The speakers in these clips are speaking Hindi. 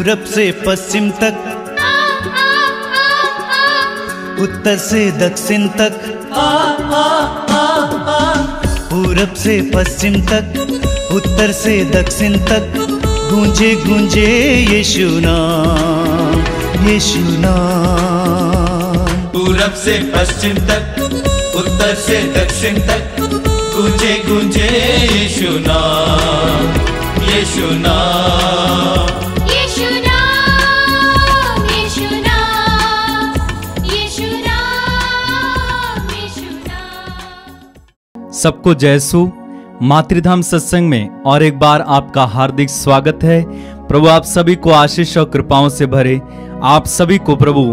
पूरब से पश्चिम तक, उत्तर से दक्षिण तक, पूरब से पश्चिम तक, उत्तर से दक्षिण तक, गूंजे गूंजे यीशु नाम, यीशु नाम। पूरब से पश्चिम तक, उत्तर से दक्षिण तक, गूंजे गूंजे यीशु नाम, यीशु नाम। सबको जयसु मातृधाम सत्संग में और एक बार आपका हार्दिक स्वागत है। प्रभु आप सभी को आशीष और कृपाओं से भरे, आप सभी को प्रभु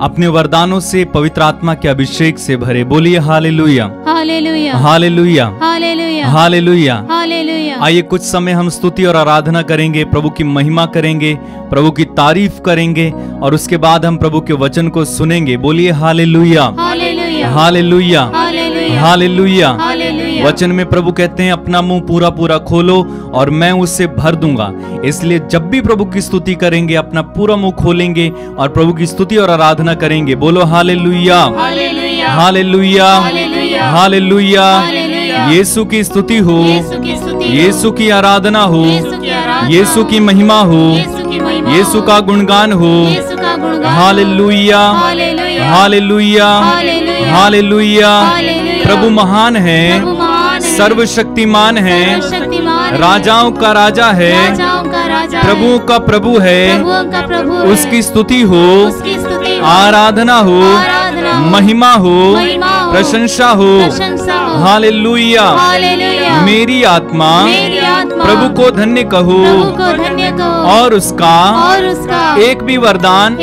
अपने वरदानों से, पवित्र आत्मा के अभिषेक से भरे। बोलिए hallelujah, hallelujah, hallelujah, hallelujah, hallelujah, hallelujah. आइए कुछ समय हम स्तुति और आराधना करेंगे, प्रभु की महिमा करेंगे, प्रभु की तारीफ करेंगे और उसके बाद हम प्रभु के वचन को सुनेंगे। बोलिए hallelujah, hallelujah, hallelujah, hallelujah, hallelujah. Hallelujah. वचन में प्रभु कहते हैं अपना मुंह पूरा पूरा खोलो और मैं उससे भर दूंगा। इसलिए जब भी प्रभु की स्तुति करेंगे अपना पूरा मुंह खोलेंगे और प्रभु की स्तुति और आराधना करेंगे। बोलो hallelujah, hallelujah, hallelujah, hallelujah, hallelujah. Hallelujah. यीशु की स्तुति हो, यीशु की स्तुति हो, यीशु की आराधना हो, यीशु की आराधना यीशु की महिमा हो, यीशु की महिमा हो, यीशु का गुणगान हो। यीशु का गुणगान। Hallelujah, hallelujah, hallelujah, hallelujah, hallelujah. Hallelujah. प्रभु महान है, प्रभु महान है, सर्वशक्तिमान है, सर्वशक्तिमान है, राजाओं का राजा है, राजाओं का राजा है, प्रभुओं का प्रभु है। प्रभुओं का प्रभु है। उसकी स्तुति हो, उसकी स्तुति हो, आराधना हो, आराधना हो, महिमा हो, महिमा हो, प्रशंसा हो। प्रशंसा हो। Hallelujah, hallelujah. मेरी आत्मा मेरी आत्मा प्रभु को धन्य कहो प्रभु को धन्य कहो और उसका एक भी वरदान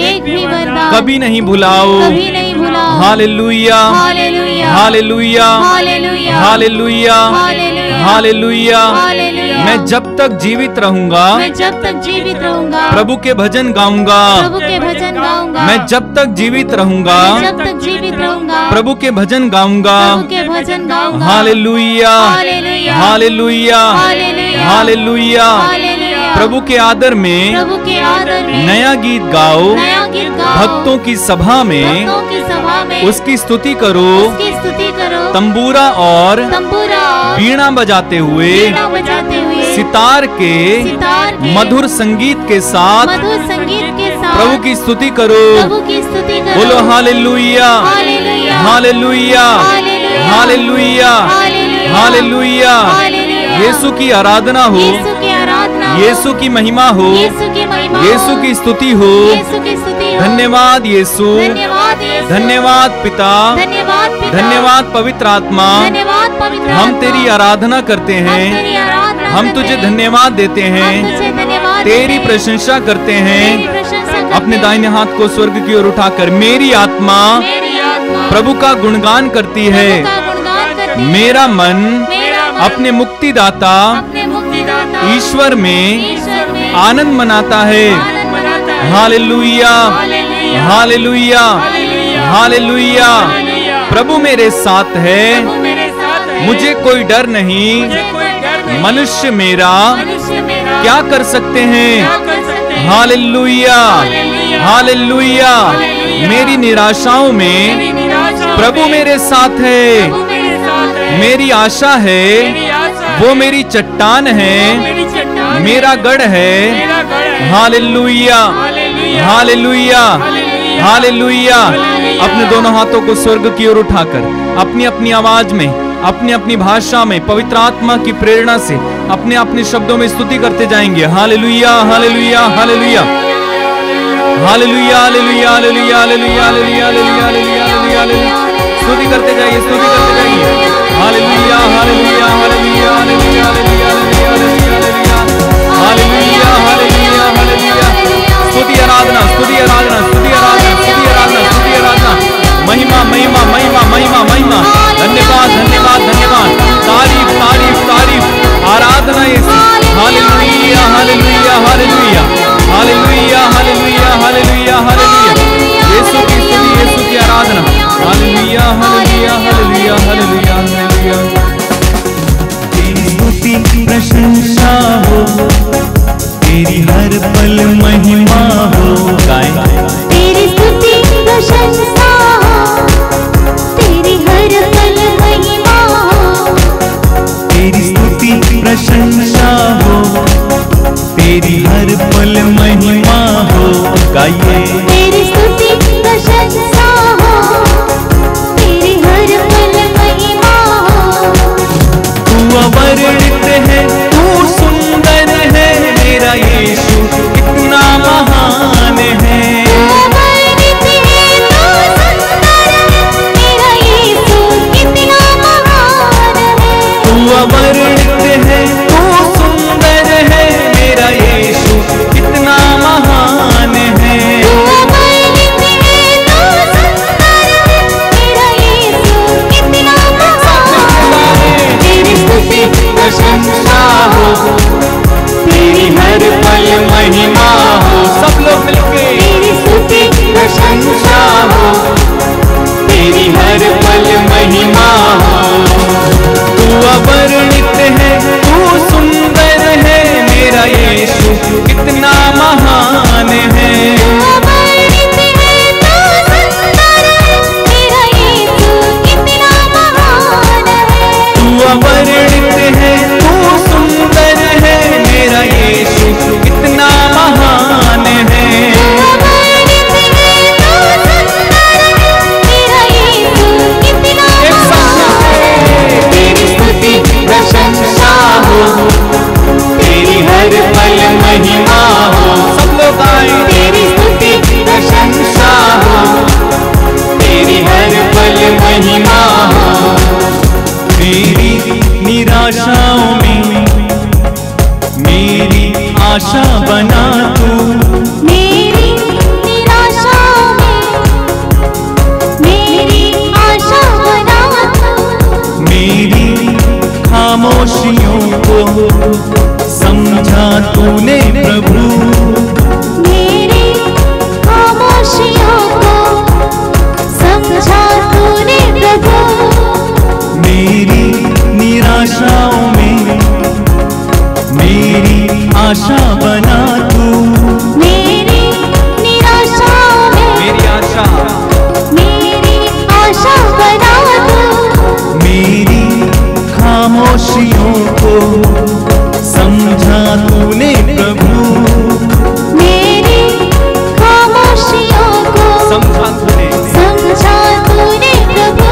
कभी नहीं भुलाओ। कभी नहीं भुलाओ। Hallelujah, hallelujah, hallelujah, hallelujah, hallelujah, hallelujah, hallelujah. Hallelujah. मैं जब तक जीवित रहूंगा, मैं जब तक जीवित रहूंगा, प्रभु के भजन गाऊंगा। प्रभु के भजन गाऊंगा। मैं जब तक जीवित रहूंगा, मैं जब तक जीवित रहूंगा, प्रभु के भजन गाऊंगा। प्रभु के भजन गाऊंगा। Hallelujah, hallelujah, hallelujah, hallelujah, hallelujah. Hallelujah. प्रभु के आदर में, प्रभु के आदर में नया गीत गाओ। नया गीत गाओ। भक्तों की सभा में, भक्तों की सभा में उसकी स्तुति करो। उसकी स्तुति करो। तंबूरा और तंबूरा और वीणा बजाते हुए, वीणा बजाते हुए, सितार के मधुर संगीत के साथ मधुर संगीत के साथ प्रभु की स्तुति करो। प्रभु की स्तुति करो। बोलो hallelujah, hallelujah, hallelujah, hallelujah, hallelujah. यीशु की आराधना हो, यीशु की आराधना, यीशु की महिमा हो, यीशु की महिमा, यीशु की स्तुति हो। यीशु की स्तुति हो। धन्यवाद यीशु, धन्यवाद यीशु, धन्यवाद पिता, धन्यवाद पिता, धन्यवाद पवित्र आत्मा। धन्यवाद पवित्र हम आत्मा। तेरी आराधना करते हम हैं, तेरी आराधना हम करते तुझे हैं। धन्यवाद देते हम हैं, तुझे धन्यवाद तेरी देते हैं। प्रशंसा करते तेरी हैं। प्रशंसा करते अपने हैं। दाहिने हाथ को स्वर्ग की ओर उठाकर मेरी आत्मा मेरी आत्मा प्रभु का गुणगान करती है। प्रभु का गुणगान करती है। मेरा मन मेरा मन अपने मुक्तिदाता अपने मुक्तिदाता ईश्वर में ईश्वर में आनंद मनाता है। आनंद मनाता है। Hallelujah, hallelujah, hallelujah, hallelujah. प्रभु मेरे साथ है, प्रभु मेरे साथ है। मुझे कोई डर नहीं। मुझे कोई डर नहीं। मनुष्य मेरा मनुष्य मेरा क्या कर सकते हैं। क्या कर सकते हैं। Hallelujah, hallelujah, hallelujah. हालेलुया। मेरी निराशाओं में मेरी निराशा प्रभु में मेरे साथ है। प्रभु मेरे साथ है। मेरी आशा है, मेरी आशा वो है। मेरी चट्टान है, वो मेरी चट्टान मेरा गढ़ है। मेरा गढ़ है। Hallelujah, hallelujah, hallelujah, hallelujah, hallelujah. Hallelujah. अपने दोनों हाथों को स्वर्ग की ओर उठाकर अपनी अपनी आवाज में, अपनी अपनी भाषा में, पवित्र आत्मा की प्रेरणा से अपने अपने शब्दों में स्तुति करते जाएंगे। Hallelujah, hallelujah, hallelujah. Hallelujah hallelujah hallelujah hallelujah hallelujah hallelujah hallelujah hallelujah. स्तुति करते जाइए, स्तुति करते जाइए। Hallelujah hallelujah hallelujah hallelujah hallelujah hallelujah hallelujah hallelujah hallelujah. स्तुति आराधना, स्तुति आराधना, स्तुति आराधना, स्तुति आराधना, स्तुति आराधना। महिमा महिमा महिमा महिमा महिमा। धन्यवाद धन्यवाद धन्यवाद। तारीफ तारीफ तारीफ। आराधना यीशु। Hallelujah hallelujah hallelujah hallelujah hallelujah hallelujah hallelujah. यीशु की स्तुति, यीशु की आराधना। Hallelujah hallelujah hallelujah hallelujah hallelujah. तेरी स्तुति प्रशंसा हो, तेरी हर पल महिमा हो। गाएं तेरी स्तुति प्रशंसा हो, तेरी हर पल महिमा हो। तेरी स्तुति प्रशंसा हो, तेरी हर पल महिमा हो। गाइए तेरी स्तुति प्रशंसा हो, तेरी हर पल महिमा हो। तू अवर्णित है, तू सुंदर है, मेरा यीशु कितना महान है। अवर्णित है, तू सुंदर है, मेरा यीशु कितना महान है। तू अवर्णित है, तू सुंदर है, मेरा यीशु कितना महान है। अवर्णित है, तू सुंदर है, मेरा यीशु कितना महान है। तेरी स्तुति प्रशंसा हो, तेरी हर पल महिमा हो। सब लोग मिलके तेरी स्तुति प्रशंसा हो, तेरी हर पल महिमा हो। तू अवर्णित है, तू सुंदर है, मेरा यीशु कितना महान है। अवर्णित है, तू सुंदर है, मेरा यीशु कितना महान है। तू अवर्णित है, तू सुंदर है, मेरा यीशु कितना महान है। अवर्णित है, तू सुंदर है, मेरा यीशु कितना एक साथ महान है। तेरी स्तुति प्रशंसा हो, तेरी हर पल महिमा हो। सब लोग आए तेरी स्तुति प्रशंसा हो, तेरी हर पल महिमा हो। मेरी निराशाओं में मेरी आशा बना तू। मेरी निराशा में मेरी आशा बना तू। मेरी खामोशियों को समझा तूने प्रभु। मेरी खामोशियों को समझा तूने प्रभु। मेरी निराशाओं में मेरी आशा बना तू। मेरी निराशा में मेरी आशा मेरी आशा बना तू। मेरी खामोशियों को समझा तूने प्रभु। मेरी खामोशियों को समझा तूने। समझा तूने प्रभु।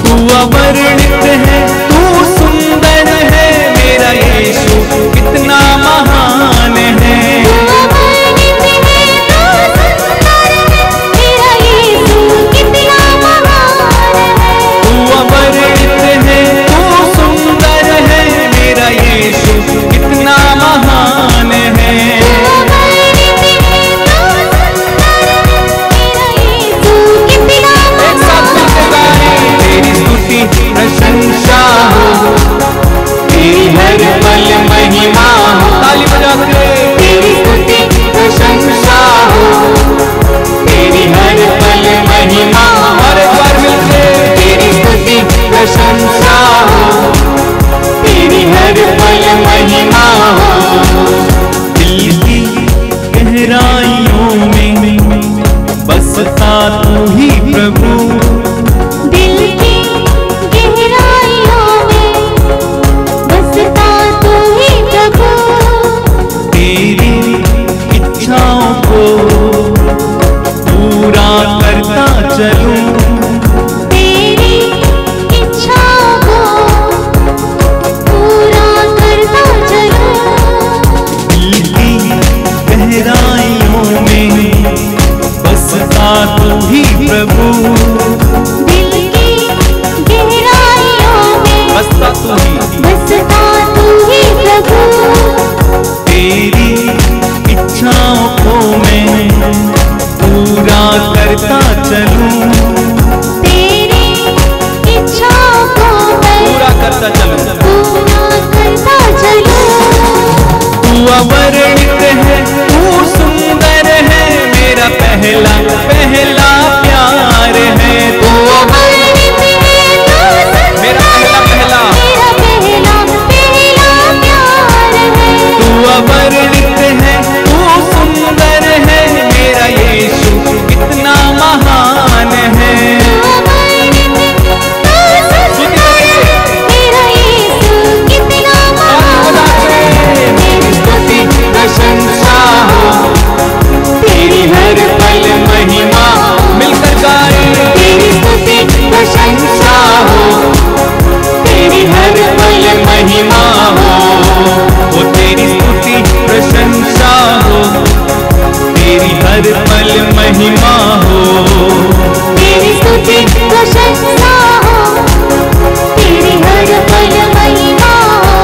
तू अवर्णित है, तू सुंदर है, मेरा यीशु कितना महान है। अवर्णित है, तू सुंदर है, मेरा यीशु कितना महान है। तू अवर्णित है, तू सुंदर है, मेरा यीशु कितना महान है। अवर्णित है, तू सुंदर है, मेरा यीशु कितना एक साथ मिलके महान है। गाएं तेरी स्तुति प्रशंसा हो, तेरी हर पल महिमा हो। ताली बजा के तेरी स्तुति प्रशंसा हो, तेरी हर पल महिमा हो। और एक बार मिलके तेरी स्तुति प्रशंसा हो, तेरी हर पल महिमा हो। दिल की गहराइयों में बसता तू ही प्रभु। दिल की गहराइयों में बसता तू ही प्रभु। तेरी इच्छाओं को पूरा करता चलूं। तेरी इच्छाओं को पूरा करता चलूं। दिल की गहराइयों में प्रभु, दिल की गहराइयों में बसता तू ही, बसता तू ही प्रभु। तेरी इच्छाओं को मैं पूरा करता चलूं, तेरी इच्छाओं को मैं पूरा करता चलूं। पूरा करता चलूं। तू अवर्णित है, तू सुंदर है, मेरा पहला पहला प्यार है। तू अवर्णित है, तू सुंदर मेरा पहला पहला, मेरा पहला पहला प्यार है। तू अवर्णित है, तू सुंदर है, मेरा यीशु कितना महान है। तू अवर्णित है, तू सुंदर है, मेरा यीशु कितना महान है। तेरी स्तुति प्रशंसा हो, तेरी हर पल महिमा। मिलकर गाए, तेरी स्तुति प्रशंसा हो, तेरी हर पल महिमा हो। वो तेरी स्तुति प्रशंसा हो, तेरी हर पल महिमा हो। तेरी स्तुति प्रशंसा हो, तेरी हर पल महिमा हो।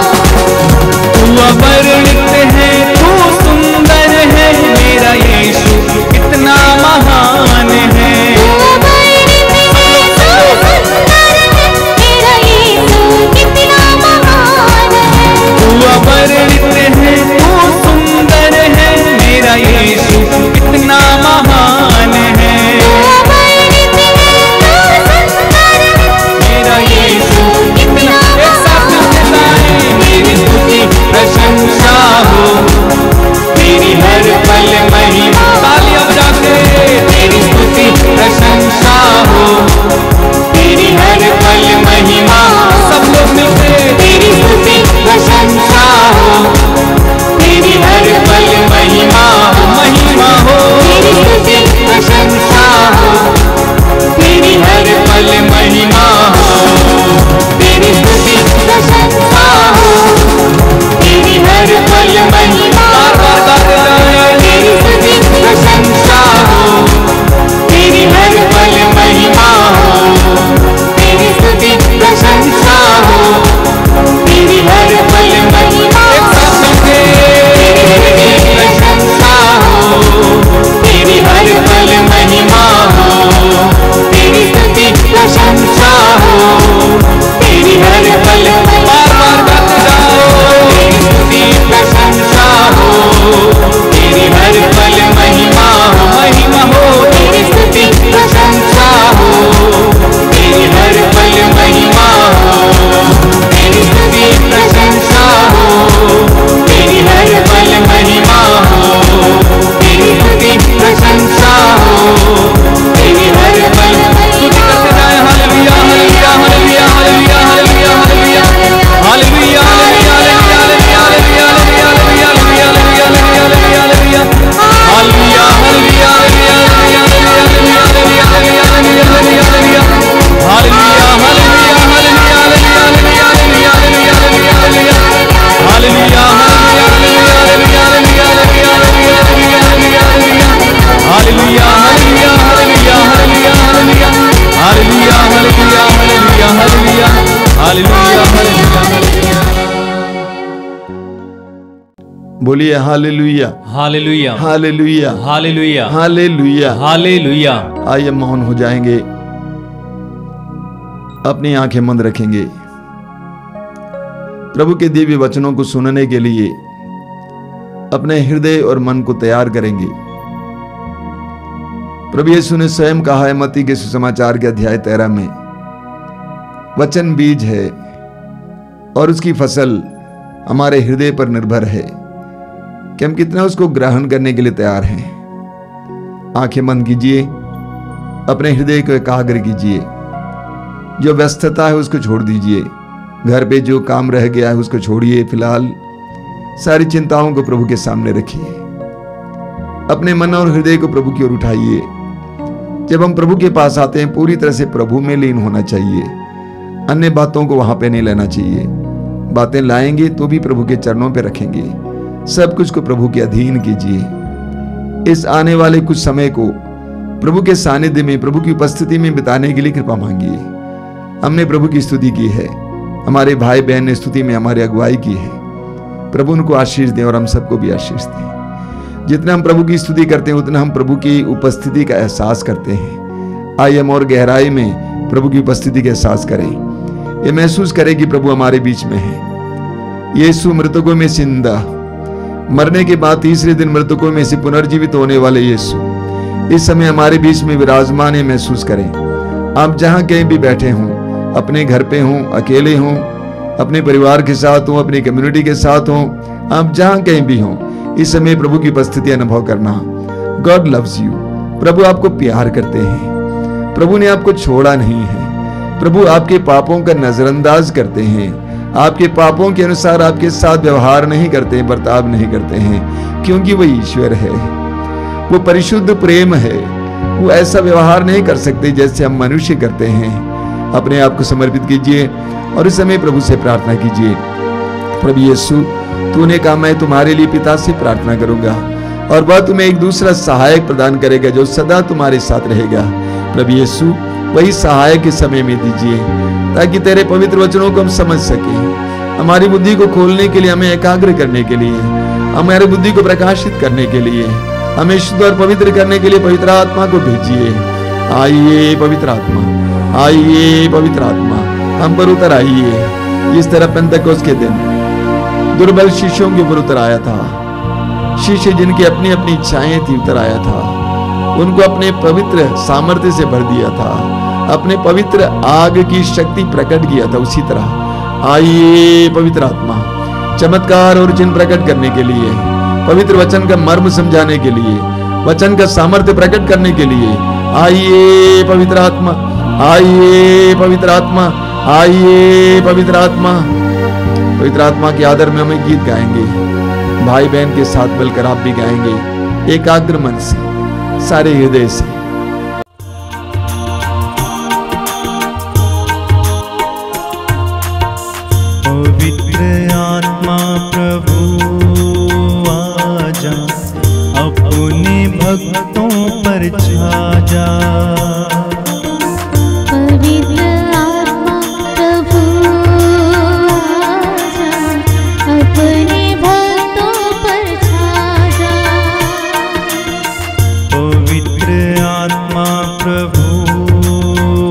तू अवर्णित है, तू सुंदर है, मेरा यीशु कितना महान है। तू अवर्णित है, तू सुंदर है, मेरा यीशु कितना महान है। तू अवर्णित है, तू सुंदर है, मेरा यीशु कितना महान है। तू अवर्णित है, तू सुंदर है, मेरा यीशु कितना, एक साथ मिलके गाएं। तेरी स्तुति प्रशंसा हो, तेरी हर पल महिमा। तालियां बजा के, तेरी स्तुति प्रशंसा हो, तेरी हर पल महिमा। सब लोग मिलके, तेरी स्तुति प्रशंसा हो, तेरी हर पल महिमा। महिमा हो, तेरी स्तुति प्रशंसा हो, तेरी हर पल महिमा हो। तेरी स्तुति प्रशंसा हो, तेरी हर पल महिमा। बार बार गाते जाएं। तेरी स्तुति प्रशंसा हो, तेरी हर पल महिमा हो। तेरी स्तुति प्रशंसा हो, तेरी हर पल महिमा। एक साथ मिलके, तेरी प्रशंसा हो, तेरी हर पल महिमा हो। तेरी स्तुति प्रशंसा हो, तेरी हर पल बार बार गाते जाओ। तेरी स्तुति प्रशंसा हो, तेरी हर पल महिमा हो। महिमा हो, तेरी स्तुति प्रशंसा हो, तेरी हर पल महिमा हो। तेरी स्तुति प्रशंसा हो, तेरी हर पल महिमा हो। तेरी स्तुति प्रशंसा हो, तेरी हर पल। स्तुति करते जाएं। Hallelujah, hallelujah, hallelujah, hallelujah, hallelujah, hallelujah, hallelujah, hallelujah, hallelujah, hallelujah, hallelujah, hallelujah, hallelujah, hallelujah, hallelujah, hallelujah, बोलिए hallelujah, hallelujah, hallelujah, hallelujah, hallelujah. Hallelujah. आइए मौन हो जाएंगे, अपनी आंखें बंद रखेंगे, प्रभु के दिव्य वचनों को सुनने के लिए अपने हृदय और मन को तैयार करेंगे। प्रभु यीशु ने स्वयं कहा है मत्ती के सुसमाचार के अध्याय 13 में, वचन बीज है और उसकी फसल हमारे हृदय पर निर्भर है कि हम कितना उसको ग्रहण करने के लिए तैयार हैं। आंखें बंद कीजिए, अपने हृदय को एकाग्र कीजिए। जो व्यस्तता है उसको छोड़ दीजिए, घर पे जो काम रह गया है उसको छोड़िए। फिलहाल सारी चिंताओं को प्रभु के सामने रखिए, अपने मन और हृदय को प्रभु की ओर उठाइए। जब हम प्रभु के पास आते हैं पूरी तरह से प्रभु में लीन होना चाहिए, अन्य बातों को वहां पे नहीं लेना चाहिए। बातें लाएंगे तो भी प्रभु के चरणों पे रखेंगे, सब कुछ को प्रभु के अधीन कीजिए। इस आने वाले कुछ समय को प्रभु के सानिध्य में, प्रभु की उपस्थिति में बिताने के लिए कृपा मांगिए। हमने प्रभु की स्तुति की है, हमारे भाई बहन ने स्तुति में हमारी अगुवाई की है। प्रभु उनको आशीष दें और हम सबको भी आशीष दें। जितना हम प्रभु की स्तुति करते हैं उतना हम प्रभु की उपस्थिति का एहसास करते हैं। आइए हम और गहराई में प्रभु की उपस्थिति का एहसास करें, ये महसूस करें कि प्रभु हमारे बीच में है। यीशु मृतकों में जिंदा, मरने के बाद तीसरे दिन मृतकों में से पुनर्जीवित होने वाले यीशु इस समय हमारे बीच में विराजमान है। महसूस करें, आप जहां कहीं भी बैठे हों, अपने घर पे हों, अकेले हों, अपने परिवार के साथ हों, अपनी कम्युनिटी के साथ हों, आप जहां कहीं भी हों, इस समय प्रभु की उपस्थिति अनुभव करना। God loves you. प्रभु आपको प्यार करते हैं। प्रभु ने आपको छोड़ा नहीं है। प्रभु आपके पापों का नजरअंदाज करते हैं। आपके पापों के अनुसार आपके साथ व्यवहार नहीं करते, बर्ताव नहीं करते हैं, क्योंकि वो ईश्वर है, वो परिशुद्ध प्रेम है। वो ऐसा व्यवहार नहीं कर सकते जैसे हम मनुष्य करते हैं। अपने आप को समर्पित कीजिए और इस समय प्रभु से प्रार्थना कीजिए। प्रभु यीशु, तूने कहा मैं तुम्हारे लिए पिता से प्रार्थना करूंगा और वह तुम्हें एक दूसरा सहायक प्रदान करेगा जो सदा तुम्हारे साथ रहेगा। प्रभु यीशु, वही सहायक इस समय में दीजिए ताकि तेरे पवित्र वचनों को हम समझ सकें। हमारी बुद्धि को खोलने के लिए, हमें एकाग्र करने के लिए, हमारी बुद्धि को प्रकाशित करने के लिए, हमें शुद्ध और पवित्र करने के लिए पवित्र आत्मा को भेजिए। आइए पवित्र आत्मा, आइए पवित्र आत्मा, हम पर उतर आइए। जिस तरह पेंतकोस्त के दिन दुर्बल शिष्यों के ऊपर उतर आया था, शिष्य जिनकी अपनी अपनी इच्छाएं थी, उतर आया था, उनको अपने पवित्र सामर्थ्य से भर दिया था, अपने पवित्र आग की शक्ति प्रकट किया था। उसी तरह आइए पवित्र आत्मा, चमत्कार और चिन्ह प्रकट करने के लिए, पवित्र वचन का मर्म समझाने के लिए, वचन का सामर्थ्य प्रकट करने के लिए आइए पवित्र आत्मा, आइए पवित्र आत्मा, आइए पवित्र आत्मा। पवित्र आत्मा के आदर में हमें गीत गाएंगे, भाई बहन के साथ मिलकर आप भी गाएंगे, एकाग्र मन से, सारे हृदय से। पवित्र आत्मा प्रभु आजा, अपने भक्तों पर छा जा। पवित्र आत्मा प्रभु आजा, अपने भक्तों पर छा जा। पवित्र आत्मा प्रभु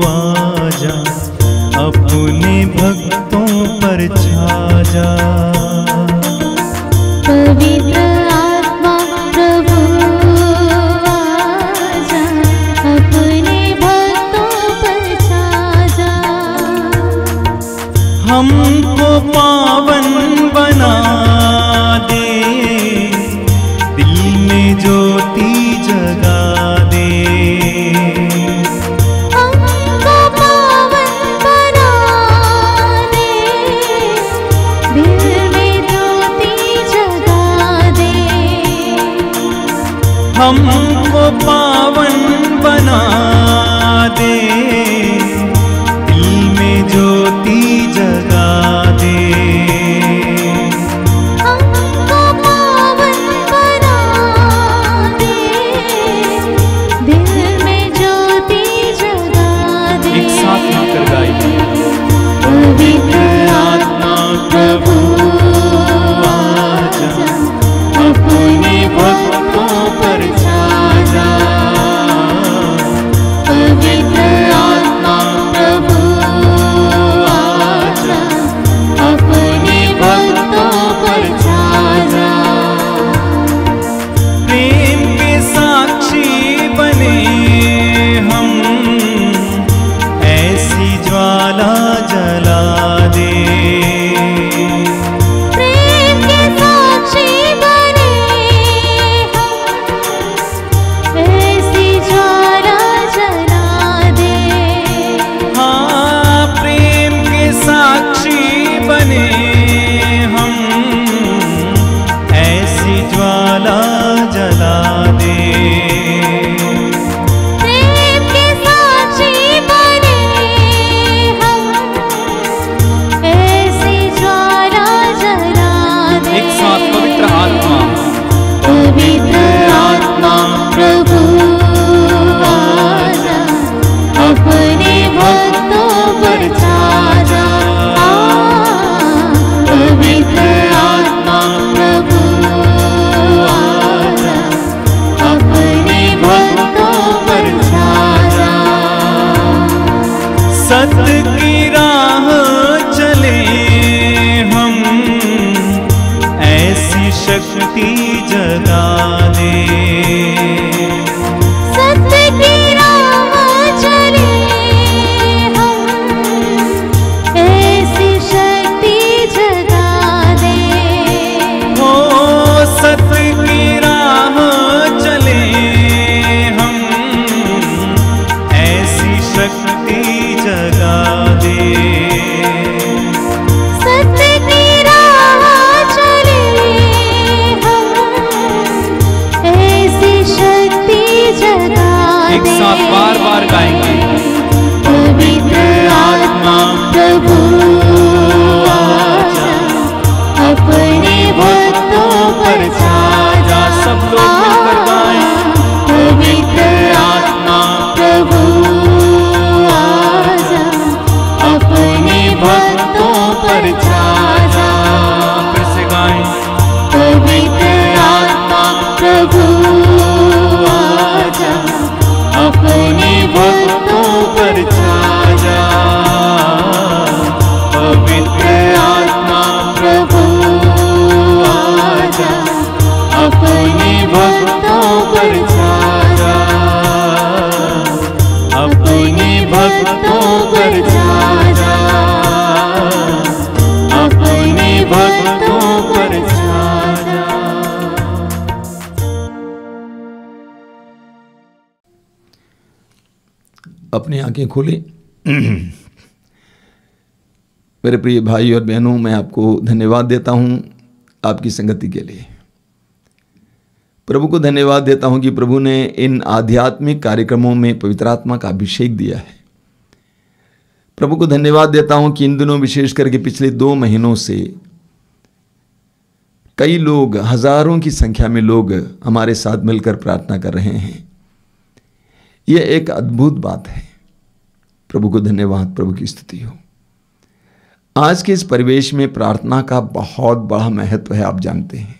आजा, अपने भक्तों पर छा जा। पवित्र आत्मा प्रभु आजा, अपने भक्तों पर छा जा। हमको पावन बना दे, दिल में ज्योति जगा दे। हमको पावन बना दे, दिल में ज्योति जगा दे। हमको पावन बना दे, दिल में ज्योति जगा दे। हमको पावन बना दे, दिल में ज्योति जगा दे। एक साथ मिलकर गाइए। पवित्र आत्मा प्रभु आजा, अपने भक्तों पर छा जा। पवित्र आत्मा सत्य की राह चले हम, ऐसी शक्ति जगा दे। सत्य की राह चले हम, ऐसी शक्ति जगा दे। हो सत्य की राह चले हम, ऐसी शक्ति जगा दे। सत्य की राह चले हम, ऐसी शक्ति जगा दे। एक साथ बार बार गाएंगे। पवित्र आत्मा प्रभु आजा, अपने भक्तों पर छा जा। सब लोग मिलकर गाएं। पवित्र आत्मा प्रभु आजा, अपने भक्तों पर छा जा। फिर से गाएं। पवित्र आत्मा प्रभु आजा, अपने भक्तों पर छा जा। पवित्र आत्मा प्रभु आजा, अपने भक्तों पर छा जा। अपने भक्तों पर छा जा। अपने भक्तों पर छा जा। अपनी आंखें खोलें। मेरे प्रिय भाई और बहनों, मैं आपको धन्यवाद देता हूं आपकी संगति के लिए। प्रभु को धन्यवाद देता हूं कि प्रभु ने इन आध्यात्मिक कार्यक्रमों में पवित्र आत्मा का अभिषेक दिया है। प्रभु को धन्यवाद देता हूं कि इन दिनों, विशेष करके पिछले 2 महीनों से कई लोग, हजारों की संख्या में लोग हमारे साथ मिलकर प्रार्थना कर रहे हैं। यह एक अद्भुत बात है। प्रभु को धन्यवाद, प्रभु की स्तुति हो। आज के इस परिवेश में प्रार्थना का बहुत बड़ा महत्व है, आप जानते हैं।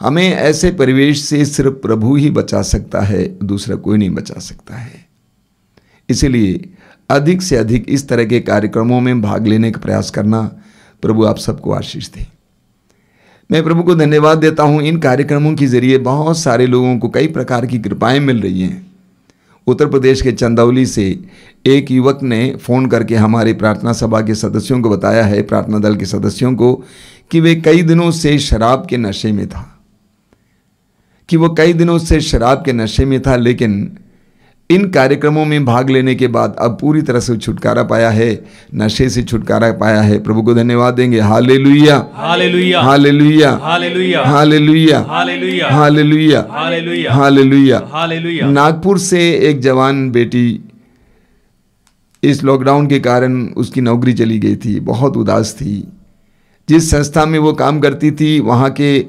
हमें ऐसे परिवेश से सिर्फ प्रभु ही बचा सकता है, दूसरा कोई नहीं बचा सकता है। इसलिए अधिक से अधिक इस तरह के कार्यक्रमों में भाग लेने का प्रयास करना। प्रभु आप सबको आशीष दे। मैं प्रभु को धन्यवाद देता हूं। इन कार्यक्रमों के जरिए बहुत सारे लोगों को कई प्रकार की कृपाएं मिल रही हैं। उत्तर प्रदेश के चंदौली से एक युवक ने फ़ोन करके हमारी प्रार्थना सभा के सदस्यों को बताया है, प्रार्थना दल के सदस्यों को, कि वे कई दिनों से शराब के नशे में था, लेकिन इन कार्यक्रमों में भाग लेने के बाद अब पूरी तरह से छुटकारा पाया है, नशे से छुटकारा पाया है। प्रभु को धन्यवाद देंगे। Hallelujah, hallelujah, hallelujah, hallelujah, hallelujah, hallelujah, hallelujah, hallelujah, hallelujah, hallelujah. Nagpur से एक जवान बेटी, इस लॉकडाउन के कारण उसकी नौकरी चली गई थी, बहुत उदास थी। जिस संस्था में वो काम करती थी, वहाँ के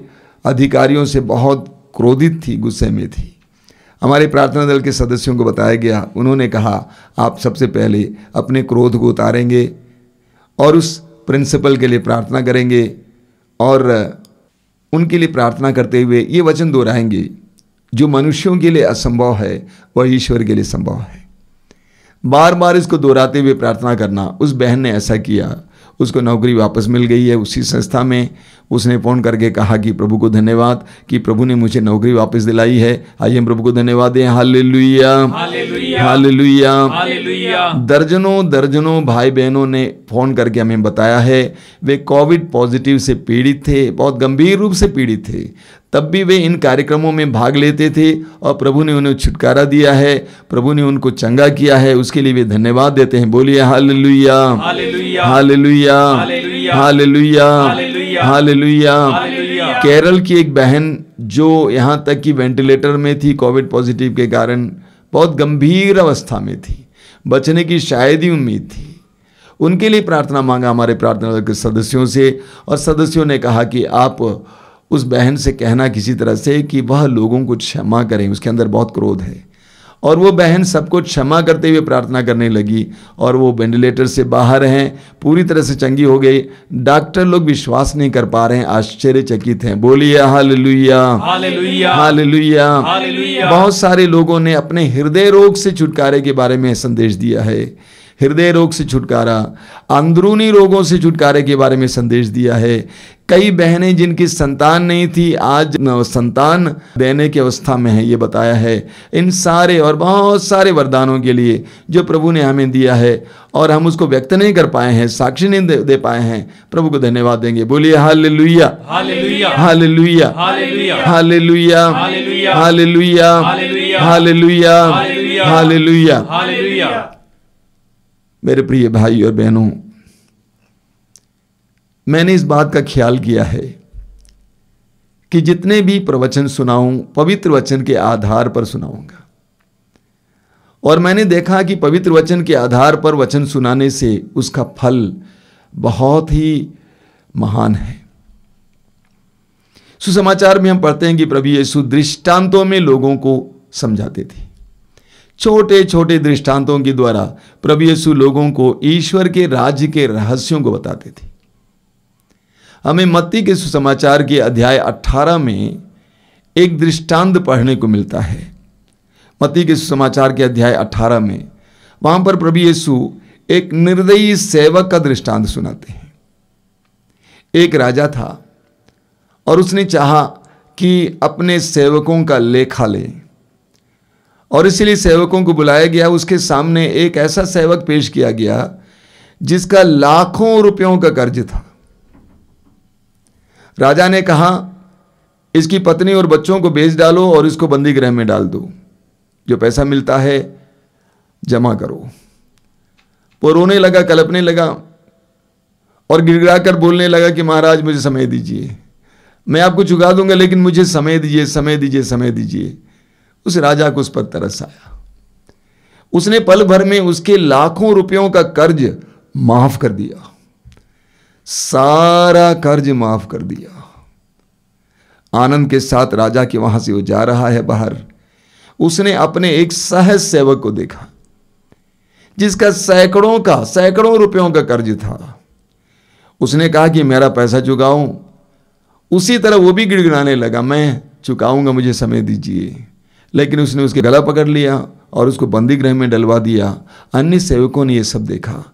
अधिकारियों से बहुत क्रोधित थी, गुस्से में थी। हमारे प्रार्थना दल के सदस्यों को बताया गया, उन्होंने कहा आप सबसे पहले अपने क्रोध को उतारेंगे और उस प्रिंसिपल के लिए प्रार्थना करेंगे, और उनके लिए प्रार्थना करते हुए ये वचन दोहराएंगे, जो मनुष्यों के लिए असंभव है वह ईश्वर के लिए संभव है। बार बार इसको दोहराते हुए प्रार्थना करना। उस बहन ने ऐसा किया, उसको नौकरी वापस मिल गई है उसी संस्था में। उसने फ़ोन करके कहा कि प्रभु को धन्यवाद कि प्रभु ने मुझे नौकरी वापस दिलाई है। आइए हम प्रभु को धन्यवाद दें। Hallelujah, hallelujah, hallelujah, hallelujah. दर्जनों भाई बहनों ने फ़ोन करके हमें बताया है, वे कोविड पॉजिटिव से पीड़ित थे, बहुत गंभीर रूप से पीड़ित थे, तब भी वे इन कार्यक्रमों में भाग लेते थे और प्रभु ने उन्हें छुटकारा दिया है, प्रभु ने उनको चंगा किया है। उसके लिए वे धन्यवाद देते हैं। बोलिए hallelujah, hallelujah, hallelujah, hallelujah, hallelujah, hallelujah, hallelujah. Hallelujah. Kerala की एक बहन जो यहाँ तक कि वेंटिलेटर में थी कोविड पॉजिटिव के कारण, बहुत गंभीर अवस्था में थी, बचने की शायद ही उम्मीद थी। उनके लिए प्रार्थना मांगा हमारे प्रार्थना दल के सदस्यों से, और सदस्यों ने कहा कि आप उस बहन से कहना किसी तरह से कि वह लोगों को क्षमा करें, उसके अंदर बहुत क्रोध है। और वो बहन सबको क्षमा करते हुए प्रार्थना करने लगी और वो वेंटिलेटर से बाहर हैं, पूरी तरह से चंगी हो गई। डॉक्टर लोग विश्वास नहीं कर पा रहे हैं, आश्चर्यचकित हैं। बोलिए हालेलुया, हालेलुया, हालेलुया। हालेलुया। बहुत सारे लोगों ने अपने हृदय रोग से छुटकारे के बारे में संदेश दिया है। हृदय रोग से छुटकारा, अंदरूनी रोगों से छुटकारे के बारे में संदेश दिया है। कई बहनें जिनकी संतान नहीं थी आज संतान देने की अवस्था में है, ये बताया है। इन सारे और बहुत सारे वरदानों के लिए जो प्रभु ने हमें दिया है और हम उसको व्यक्त नहीं कर पाए हैं, साक्षी नहीं दे पाए हैं, प्रभु को धन्यवाद देंगे। बोलिए hallelujah, hallelujah, hallelujah, hallelujah, hallelujah, hallelujah, hallelujah, hallelujah, hallelujah, hallelujah, hallelujah. Hallelujah. मेरे प्रिय भाई और बहनों, मैंने इस बात का ख्याल किया है कि जितने भी प्रवचन सुनाऊं पवित्र वचन के आधार पर सुनाऊंगा। और मैंने देखा कि पवित्र वचन के आधार पर वचन सुनाने से उसका फल बहुत ही महान है। सुसमाचार में हम पढ़ते हैं कि प्रभु यीशु दृष्टांतों में लोगों को समझाते थे। छोटे छोटे दृष्टांतों के द्वारा प्रभु यीशु लोगों को ईश्वर के राज्य के रहस्यों को बताते थे। हमें मत्ती के सुसमाचार के अध्याय 18 में एक दृष्टांत पढ़ने को मिलता है। मत्ती के सुसमाचार के अध्याय 18 में वहां पर प्रभु यीशु एक निर्दयी सेवक का दृष्टांत सुनाते हैं। एक राजा था और उसने चाहा कि अपने सेवकों का लेखा ले, और इसलिए सेवकों को बुलाया गया। उसके सामने एक ऐसा सेवक पेश किया गया जिसका लाखों रुपयों का कर्ज था। राजा ने कहा, इसकी पत्नी और बच्चों को बेच डालो और इसको बंदी गृह में डाल दो, जो पैसा मिलता है जमा करो। वो रोने लगा, कलपने लगा और गिड़गिड़ाकर बोलने लगा कि महाराज मुझे समय दीजिए, मैं आपको चुका दूंगा, लेकिन मुझे समय दीजिए, समय दीजिए, समय दीजिए। उस राजा को उस पर तरस आया। उसने पल भर में उसके लाखों रुपयों का कर्ज माफ कर दिया, सारा कर्ज माफ कर दिया। आनंद के साथ राजा के वहां से वो जा रहा है बाहर। उसने अपने एक सहज सेवक को देखा जिसका सैकड़ों रुपयों का कर्ज था। उसने कहा कि मेरा पैसा चुकाऊं। उसी तरह वो भी गिड़गिड़ाने लगा, मैं चुकाऊंगा, मुझे समय दीजिए। लेकिन उसने उसके गला पकड़ लिया और उसको बंदी गृह में डलवा दिया। अन्य सेवकों ने यह सब देखा।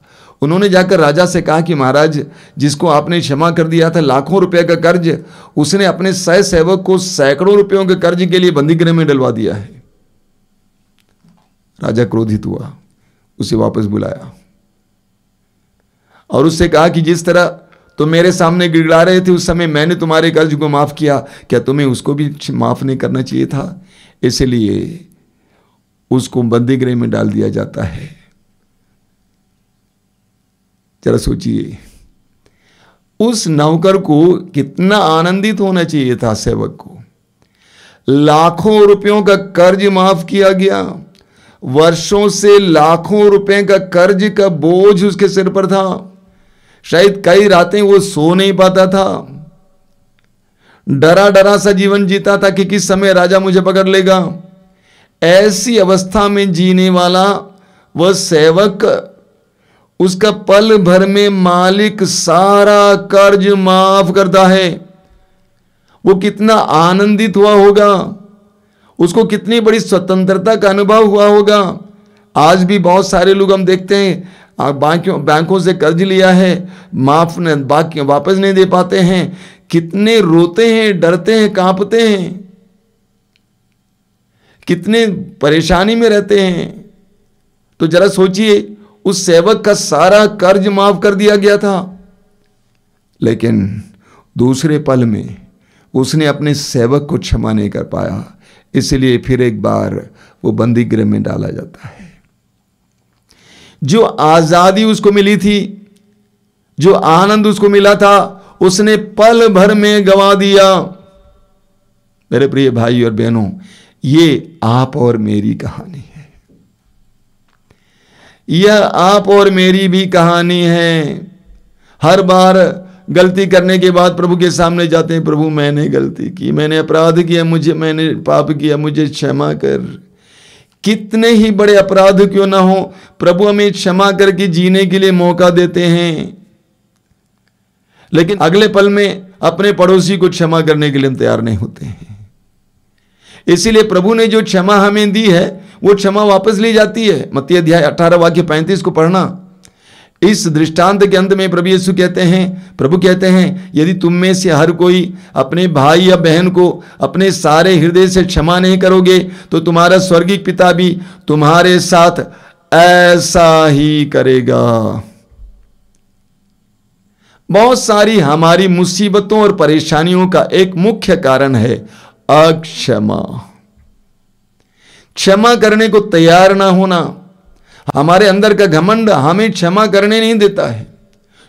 उन्होंने जाकर राजा से कहा कि महाराज, जिसको आपने क्षमा कर दिया था लाखों रुपए का कर्ज, उसने अपने सह सेवक को सैकड़ों रुपयों के कर्ज के लिए बंदी गृह में डलवा दिया है। राजा क्रोधित हुआ, उसे वापस बुलाया और उससे कहा कि जिस तरह तुम मेरे सामने गिड़गिड़ा रहे थे उस समय मैंने तुम्हारे कर्ज को माफ किया, क्या तुम्हें उसको भी माफ नहीं करना चाहिए था? इसलिए उसको बंदी गृह में डाल दिया जाता है। जरा सोचिए, उस नौकर को कितना आनंदित होना चाहिए था। सेवक को लाखों रुपयों का कर्ज माफ किया गया। वर्षों से लाखों रुपए का कर्ज का बोझ उसके सिर पर था। शायद कई रातें वो सो नहीं पाता था। डरा डरा सा जीवन जीता था कि किस समय राजा मुझे पकड़ लेगा। ऐसी अवस्था में जीने वाला वह सेवक, उसका पल भर में मालिक सारा कर्ज माफ करता है। वो कितना आनंदित हुआ होगा, उसको कितनी बड़ी स्वतंत्रता का अनुभव हुआ होगा। आज भी बहुत सारे लोग हम देखते हैं बैंकों से कर्ज लिया है, बाकी वापस नहीं दे पाते हैं, कितने रोते हैं, डरते हैं, कांपते हैं, कितने परेशानी में रहते हैं। तो जरा सोचिए, उस सेवक का सारा कर्ज माफ कर दिया गया था, लेकिन दूसरे पल में उसने अपने सेवक को क्षमा नहीं कर पाया। इसलिए फिर एक बार वो बंदी गृह में डाला जाता है। जो आजादी उसको मिली थी, जो आनंद उसको मिला था, उसने पल भर में गंवा दिया। मेरे प्रिय भाई और बहनों, ये आप और मेरी कहानी है। यह आप और मेरी भी कहानी है। हर बार गलती करने के बाद प्रभु के सामने जाते हैं, प्रभु मैंने गलती की, मैंने अपराध किया, मैंने पाप किया, मुझे क्षमा कर। कितने ही बड़े अपराध क्यों ना हो, प्रभु हमें क्षमा करके जीने के लिए मौका देते हैं, लेकिन अगले पल में अपने पड़ोसी को क्षमा करने के लिए हम तैयार नहीं होते हैं। इसीलिए प्रभु ने जो क्षमा हमें दी है वो क्षमा वापस ली जाती है। मत्ती अध्याय 18 वाक्य 35 को पढ़ना। इस दृष्टांत के अंत में प्रभु यीशु कहते हैं, प्रभु कहते हैं, यदि तुम में से हर कोई अपने भाई या बहन को अपने सारे हृदय से क्षमा नहीं करोगे तो तुम्हारा स्वर्गीय पिता भी तुम्हारे साथ ऐसा ही करेगा। बहुत सारी हमारी मुसीबतों और परेशानियों का एक मुख्य कारण है अक्षमा। क्षमा करने को तैयार ना होना। हमारे अंदर का घमंड हमें क्षमा करने नहीं देता है,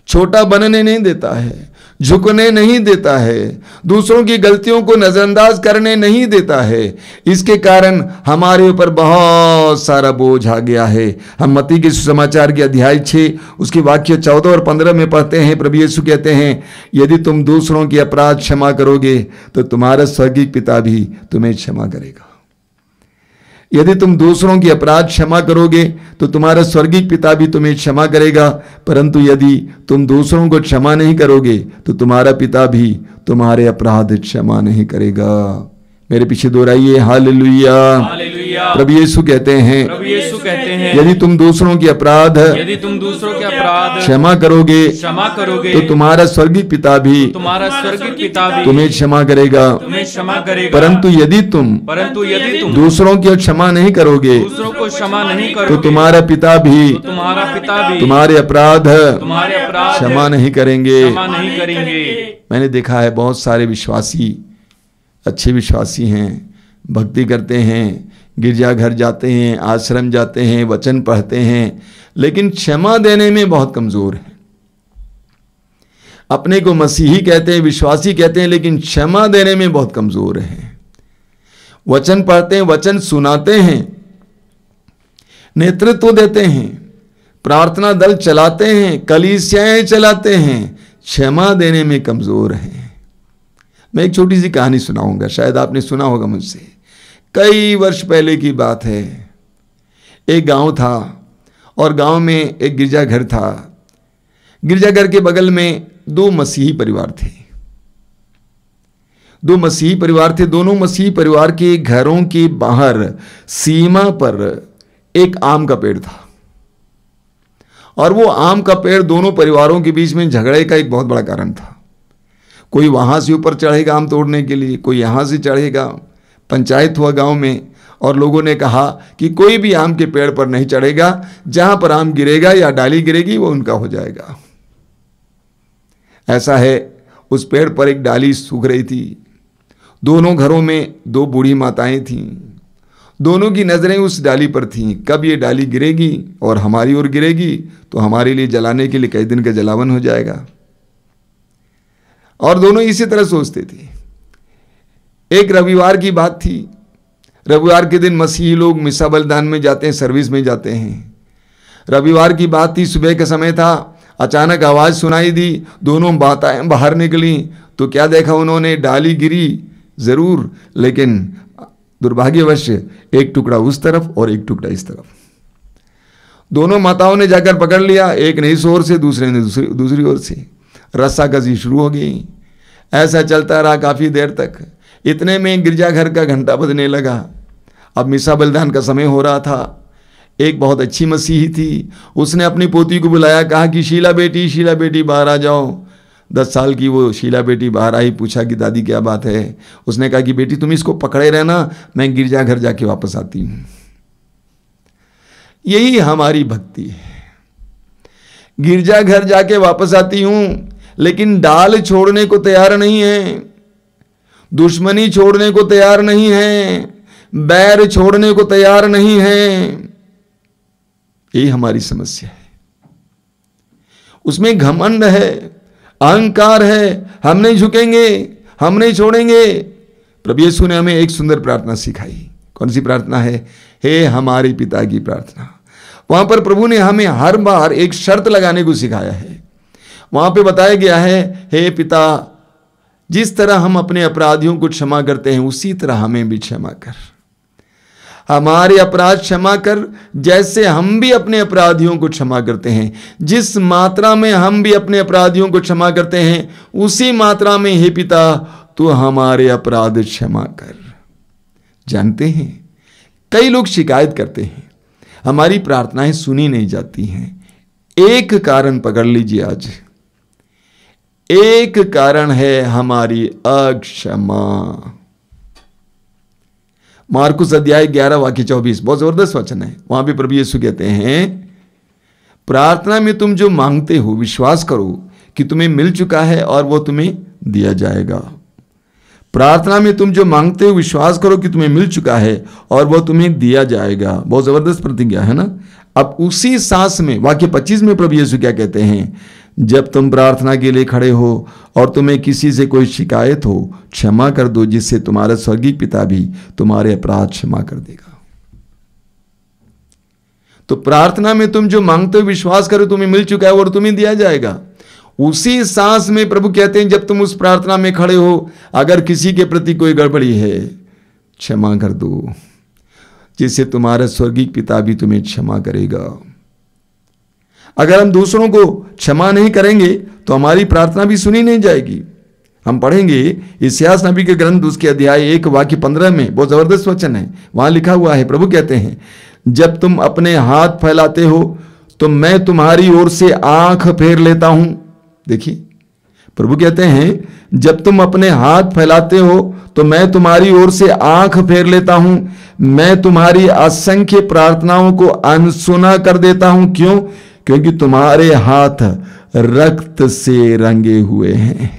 छोटा बनने नहीं देता है, झुकने नहीं देता है, दूसरों की गलतियों को नजरअंदाज करने नहीं देता है। इसके कारण हमारे ऊपर बहुत सारा बोझ आ गया है। हम मत्ती के सुसमाचार के अध्याय 6 उसके वाक्य 14 और 15 में पढ़ते हैं, प्रभु यीशु कहते हैं, यदि तुम दूसरों के अपराध क्षमा करोगे तो तुम्हारा स्वर्गीय पिता भी तुम्हें क्षमा करेगा। यदि तुम दूसरों के अपराध क्षमा करोगे तो तुम्हारा स्वर्गीय पिता भी तुम्हें क्षमा करेगा, परंतु यदि तुम दूसरों को क्षमा नहीं करोगे तो तुम्हारा पिता भी तुम्हारे अपराध क्षमा नहीं करेगा। मेरे पीछे दोहराइए, हालेलुया। हालेलुया। प्रभु यीशु कहते हैं, प्रभु यीशु कहते हैं, यदि तुम दूसरों के अपराध यदि तुम दूसरों के अपराध क्षमा करोगे करोगे तो तुम्हारा स्वर्गीय पिता भी तुम्हारा स्वर्गीय पिता भी तुम्हें क्षमा करेगा। तुम्हें क्षमा करेगा। परंतु यदि तुम दूसरों की क्षमा नहीं करोगे दूसरों को क्षमा नहीं तो करोगे तुम्हारा पिता भी तुम्हारे अपराध क्षमा नहीं करेंगे। क्षमा नहीं करेंगे। मैंने देखा है बहुत सारे विश्वासी, अच्छे विश्वासी हैं, भक्ति करते हैं, गिरजाघर जाते हैं, आश्रम जाते हैं, वचन पढ़ते हैं, लेकिन क्षमा देने में बहुत कमजोर हैं। अपने को मसीही कहते हैं, विश्वासी कहते हैं, लेकिन क्षमा देने में बहुत कमजोर हैं। वचन पढ़ते हैं, वचन सुनाते हैं, नेतृत्व देते हैं, प्रार्थना दल चलाते हैं, कलीसियाएं चलाते हैं, क्षमा देने में कमजोर हैं। मैं एक छोटी सी कहानी सुनाऊंगा, शायद आपने सुना होगा मुझसे। कई वर्ष पहले की बात है। एक गांव था और गांव में एक गिरजाघर था। गिरजाघर के बगल में 2 मसीही परिवार थे। 2 मसीही परिवार थे। दोनों मसीही परिवार के घरों के बाहर सीमा पर एक आम का पेड़ था और वो आम का पेड़ दोनों परिवारों के बीच में झगड़े का एक बहुत बड़ा कारण था। कोई वहां से ऊपर चढ़ेगा आम तोड़ने के लिए, कोई यहां से चढ़ेगा। पंचायत हुआ गांव में और लोगों ने कहा कि कोई भी आम के पेड़ पर नहीं चढ़ेगा, जहां पर आम गिरेगा या डाली गिरेगी वो उनका हो जाएगा। ऐसा है, उस पेड़ पर एक डाली सूख रही थी। दोनों घरों में 2 बूढ़ी माताएं थीं। दोनों की नजरें उस डाली पर थीं। कब ये डाली गिरेगी और हमारी ओर गिरेगी तो हमारे लिए जलाने के लिए कई दिन का जलावन हो जाएगा। और दोनों इसी तरह सोचते थे। एक रविवार की बात थी। रविवार के दिन मसीही लोग मिसा बलिदान में जाते हैं, सर्विस में जाते हैं। रविवार की बात थी, सुबह का समय था। अचानक आवाज सुनाई दी, दोनों माताएं बाहर निकली तो क्या देखा उन्होंने, डाली गिरी जरूर, लेकिन दुर्भाग्यवश एक टुकड़ा उस तरफ और एक टुकड़ा इस तरफ। दोनों माताओं ने जाकर पकड़ लिया, एक ने इस ओर से, दूसरे ने दूसरी ओर से। रस्साकसी शुरू हो गई। ऐसा चलता रहा काफी देर तक। इतने में गिरजाघर का घंटा बजने लगा। अब मिसा बलिदान का समय हो रहा था। एक बहुत अच्छी मसीही थी, उसने अपनी पोती को बुलाया, कहा कि शीला बेटी बाहर आ जाओ। 10 साल की वो शीला बेटी बाहर आई। पूछा कि दादी क्या बात है। उसने कहा कि बेटी तुम इसको पकड़े रहना, मैं गिरजाघर जाके वापस आती हूं। यही हमारी भक्ति है। गिरजाघर जाके वापस आती हूं, लेकिन डाल छोड़ने को तैयार नहीं है, दुश्मनी छोड़ने को तैयार नहीं है, बैर छोड़ने को तैयार नहीं है। यही हमारी समस्या है। उसमें घमंड है, अहंकार है, हम नहीं झुकेंगे, हम नहीं छोड़ेंगे। प्रभु यीशु ने हमें एक सुंदर प्रार्थना सिखाई। कौन सी प्रार्थना है? हे हमारे पिता की प्रार्थना। वहां पर प्रभु ने हमें हर बार एक शर्त लगाने को सिखाया है। वहां पे बताया गया है, हे पिता, जिस तरह हम अपने अपराधियों को क्षमा करते हैं उसी तरह हमें भी क्षमा कर। हमारे अपराध क्षमा कर, जैसे हम भी अपने अपराधियों को क्षमा करते हैं। जिस मात्रा में हम भी अपने अपराधियों को क्षमा करते हैं, उसी मात्रा में हे पिता तू हमारे अपराध क्षमा कर। जानते हैं, कई लोग शिकायत करते हैं हमारी प्रार्थनाएं सुनी नहीं जाती हैं। एक कारण पकड़ लीजिए आज, एक कारण है हमारी अक्षमा। मार्कुस अध्याय 11 वाक्य 24, बहुत जबरदस्त वचन है। वहां भी प्रभु यीशु कहते हैं, प्रार्थना में तुम जो मांगते हो विश्वास करो कि तुम्हें मिल चुका है और वो तुम्हें दिया जाएगा। प्रार्थना में तुम जो मांगते हो विश्वास करो कि तुम्हें मिल चुका है और वो तुम्हें दिया जाएगा। बहुत जबरदस्त प्रतिज्ञा है ना। अब उसी सांस में वाक्य 25 में प्रभु यीशु क्या कहते हैं, जब तुम प्रार्थना के लिए खड़े हो और तुम्हें किसी से कोई शिकायत हो, क्षमा कर दो, जिससे तुम्हारा स्वर्गीय पिता भी तुम्हारे अपराध क्षमा कर देगा। तो प्रार्थना में तुम जो मांगते हो विश्वास करो तुम्हें मिल चुका है और तुम्हें दिया जाएगा। उसी सांस में प्रभु कहते हैं, जब तुम उस प्रार्थना में खड़े हो, अगर किसी के प्रति कोई गड़बड़ी है, क्षमा कर दो, जिससे तुम्हारा स्वर्गीय पिता भी तुम्हें क्षमा करेगा। अगर हम दूसरों को क्षमा नहीं करेंगे तो हमारी प्रार्थना भी सुनी नहीं जाएगी। हम पढ़ेंगे इस्यास नबी के ग्रंथ उसके अध्याय 1 वाक्य 15 में, बहुत जबरदस्त वचन है। वहां लिखा हुआ है, प्रभु कहते हैं, जब तुम अपने हाथ फैलाते हो तो मैं तुम्हारी ओर से आंख फेर लेता हूं। देखिए, प्रभु कहते हैं, जब तुम अपने हाथ फैलाते हो तो मैं तुम्हारी ओर से आंख फेर लेता हूं। मैं तुम्हारी असंख्य प्रार्थनाओं को अनसुना कर देता हूं। क्यों? क्योंकि तुम्हारे हाथ रक्त से रंगे हुए हैं।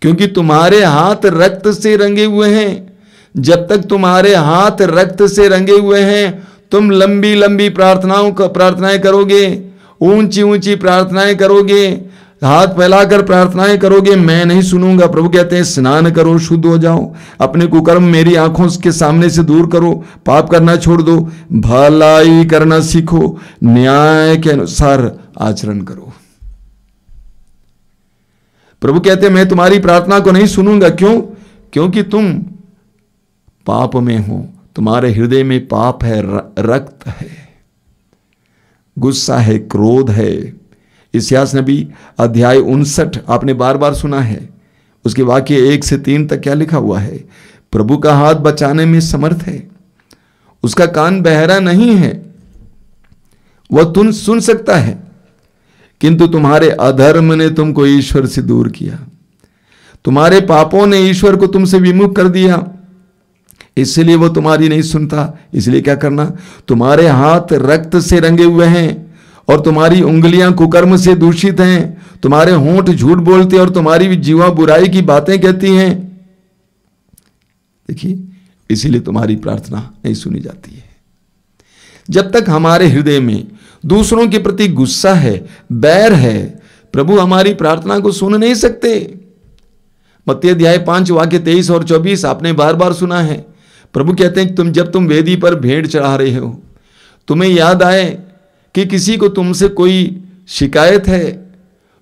क्योंकि तुम्हारे हाथ रक्त से रंगे हुए हैं। जब तक तुम्हारे हाथ रक्त से रंगे हुए हैं, तुम लंबी लंबी प्रार्थनाएं करोगे, ऊंची ऊंची प्रार्थनाएं करोगे, हाथ फैलाकर प्रार्थनाएं करोगे, मैं नहीं सुनूंगा। प्रभु कहते हैं, स्नान करो, शुद्ध हो जाओ, अपने कुकर्म मेरी आंखों के सामने से दूर करो, पाप करना छोड़ दो, भलाई करना सीखो, न्याय के अनुसार आचरण करो। प्रभु कहते हैं, मैं तुम्हारी प्रार्थना को नहीं सुनूंगा। क्यों? क्योंकि तुम पाप में हो, तुम्हारे हृदय में पाप है, रक्त है, गुस्सा है, क्रोध है। इस्यास नबी अध्याय 59 आपने बार बार सुना है, उसके वाक्य 1 से 3 तक क्या लिखा हुआ है, प्रभु का हाथ बचाने में समर्थ है, उसका कान बहरा नहीं है, वह तुम सुन सकता है, किंतु तुम्हारे अधर्म ने तुमको ईश्वर से दूर किया, तुम्हारे पापों ने ईश्वर को तुमसे विमुख कर दिया, इसलिए वो तुम्हारी नहीं सुनता। इसलिए क्या करना, तुम्हारे हाथ रक्त से रंगे हुए हैं और तुम्हारी उंगलियां कुकर्म से दूषित हैं, तुम्हारे होंठ झूठ बोलते हैं और तुम्हारी जीवा बुराई की बातें कहती हैं। देखिए, इसीलिए तुम्हारी प्रार्थना नहीं सुनी जाती है। जब तक हमारे हृदय में दूसरों के प्रति गुस्सा है, बैर है, प्रभु हमारी प्रार्थना को सुन नहीं सकते। मत्ती अध्याय 5 वाक्य 23 और 24 आपने बार बार सुना है। प्रभु कहते हैं, जब तुम वेदी पर भेंट चढ़ा रहे हो, तुम्हें याद आए कि किसी को तुमसे कोई शिकायत है,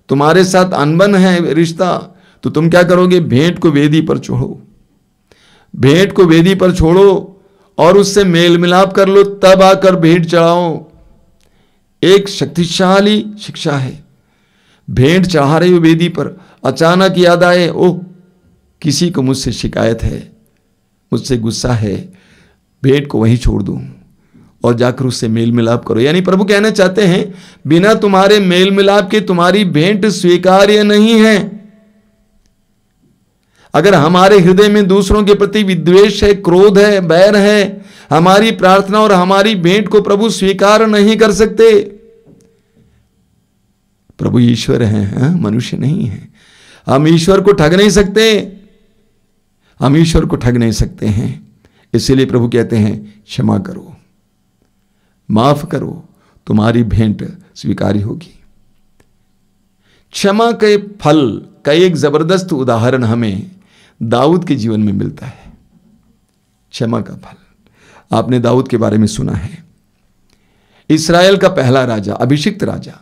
तुम्हारे साथ अनबन है रिश्ता, तो तुम क्या करोगे, भेंट को वेदी पर छोड़ो, भेंट को वेदी पर छोड़ो और उससे मेल मिलाप कर लो, तब आकर भेंट चढ़ाओ। एक शक्तिशाली शिक्षा है। भेंट चढ़ा रहे हो वेदी पर, अचानक याद आए, ओह किसी को मुझसे शिकायत है, मुझसे गुस्सा है, भेंट को वहीं छोड़ दूं और जाकर उससे मेल मिलाप करो। यानी प्रभु कहना चाहते हैं, बिना तुम्हारे मेल मिलाप के तुम्हारी भेंट स्वीकार्य नहीं है। अगर हमारे हृदय में दूसरों के प्रति विद्वेष है, क्रोध है, बैर है, हमारी प्रार्थना और हमारी भेंट को प्रभु स्वीकार नहीं कर सकते। प्रभु ईश्वर है, मनुष्य नहीं है। हम ईश्वर को ठग नहीं सकते, हम ईश्वर को ठग नहीं सकते हैं। इसलिए प्रभु कहते हैं, क्षमा करो, माफ करो, तुम्हारी भेंट स्वीकारी होगी। क्षमा के फल का एक जबरदस्त उदाहरण हमें दाऊद के जीवन में मिलता है। क्षमा का फल आपने दाऊद के बारे में सुना है। इस्राएल का पहला राजा, अभिषिक्त राजा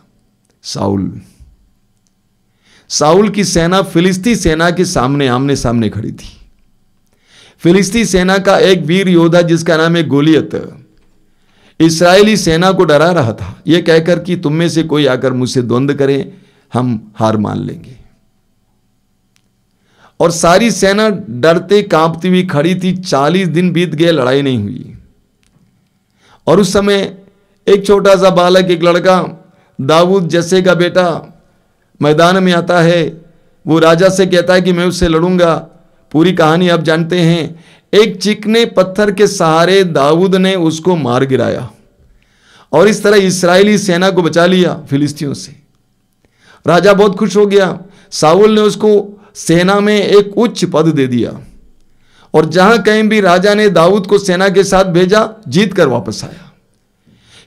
साउल की सेना फिलिस्ती सेना के सामने आमने सामने खड़ी थी। फिलिस्ती सेना का एक वीर योद्धा जिसका नाम है गोलियत इस्राएली सेना को डरा रहा था, यह कहकर कि तुम में से कोई आकर मुझसे द्वंद्व करे, हम हार मान लेंगे। और सारी सेना डरते कांपती हुई खड़ी थी। 40 दिन बीत गए, लड़ाई नहीं हुई। और उस समय एक छोटा सा बालक, एक लड़का, दाऊद जैसे का बेटा, मैदान में आता है। वो राजा से कहता है कि मैं उससे लड़ूंगा। पूरी कहानी आप जानते हैं। एक चिकने पत्थर के सहारे दाऊद ने उसको मार गिराया और इस तरह इस्राएली सेना को बचा लिया फिलिस्तियों से। राजा बहुत खुश हो गया। साउल ने उसको सेना में एक उच्च पद दे दिया और जहां कहीं भी राजा ने दाऊद को सेना के साथ भेजा, जीत कर वापस आया।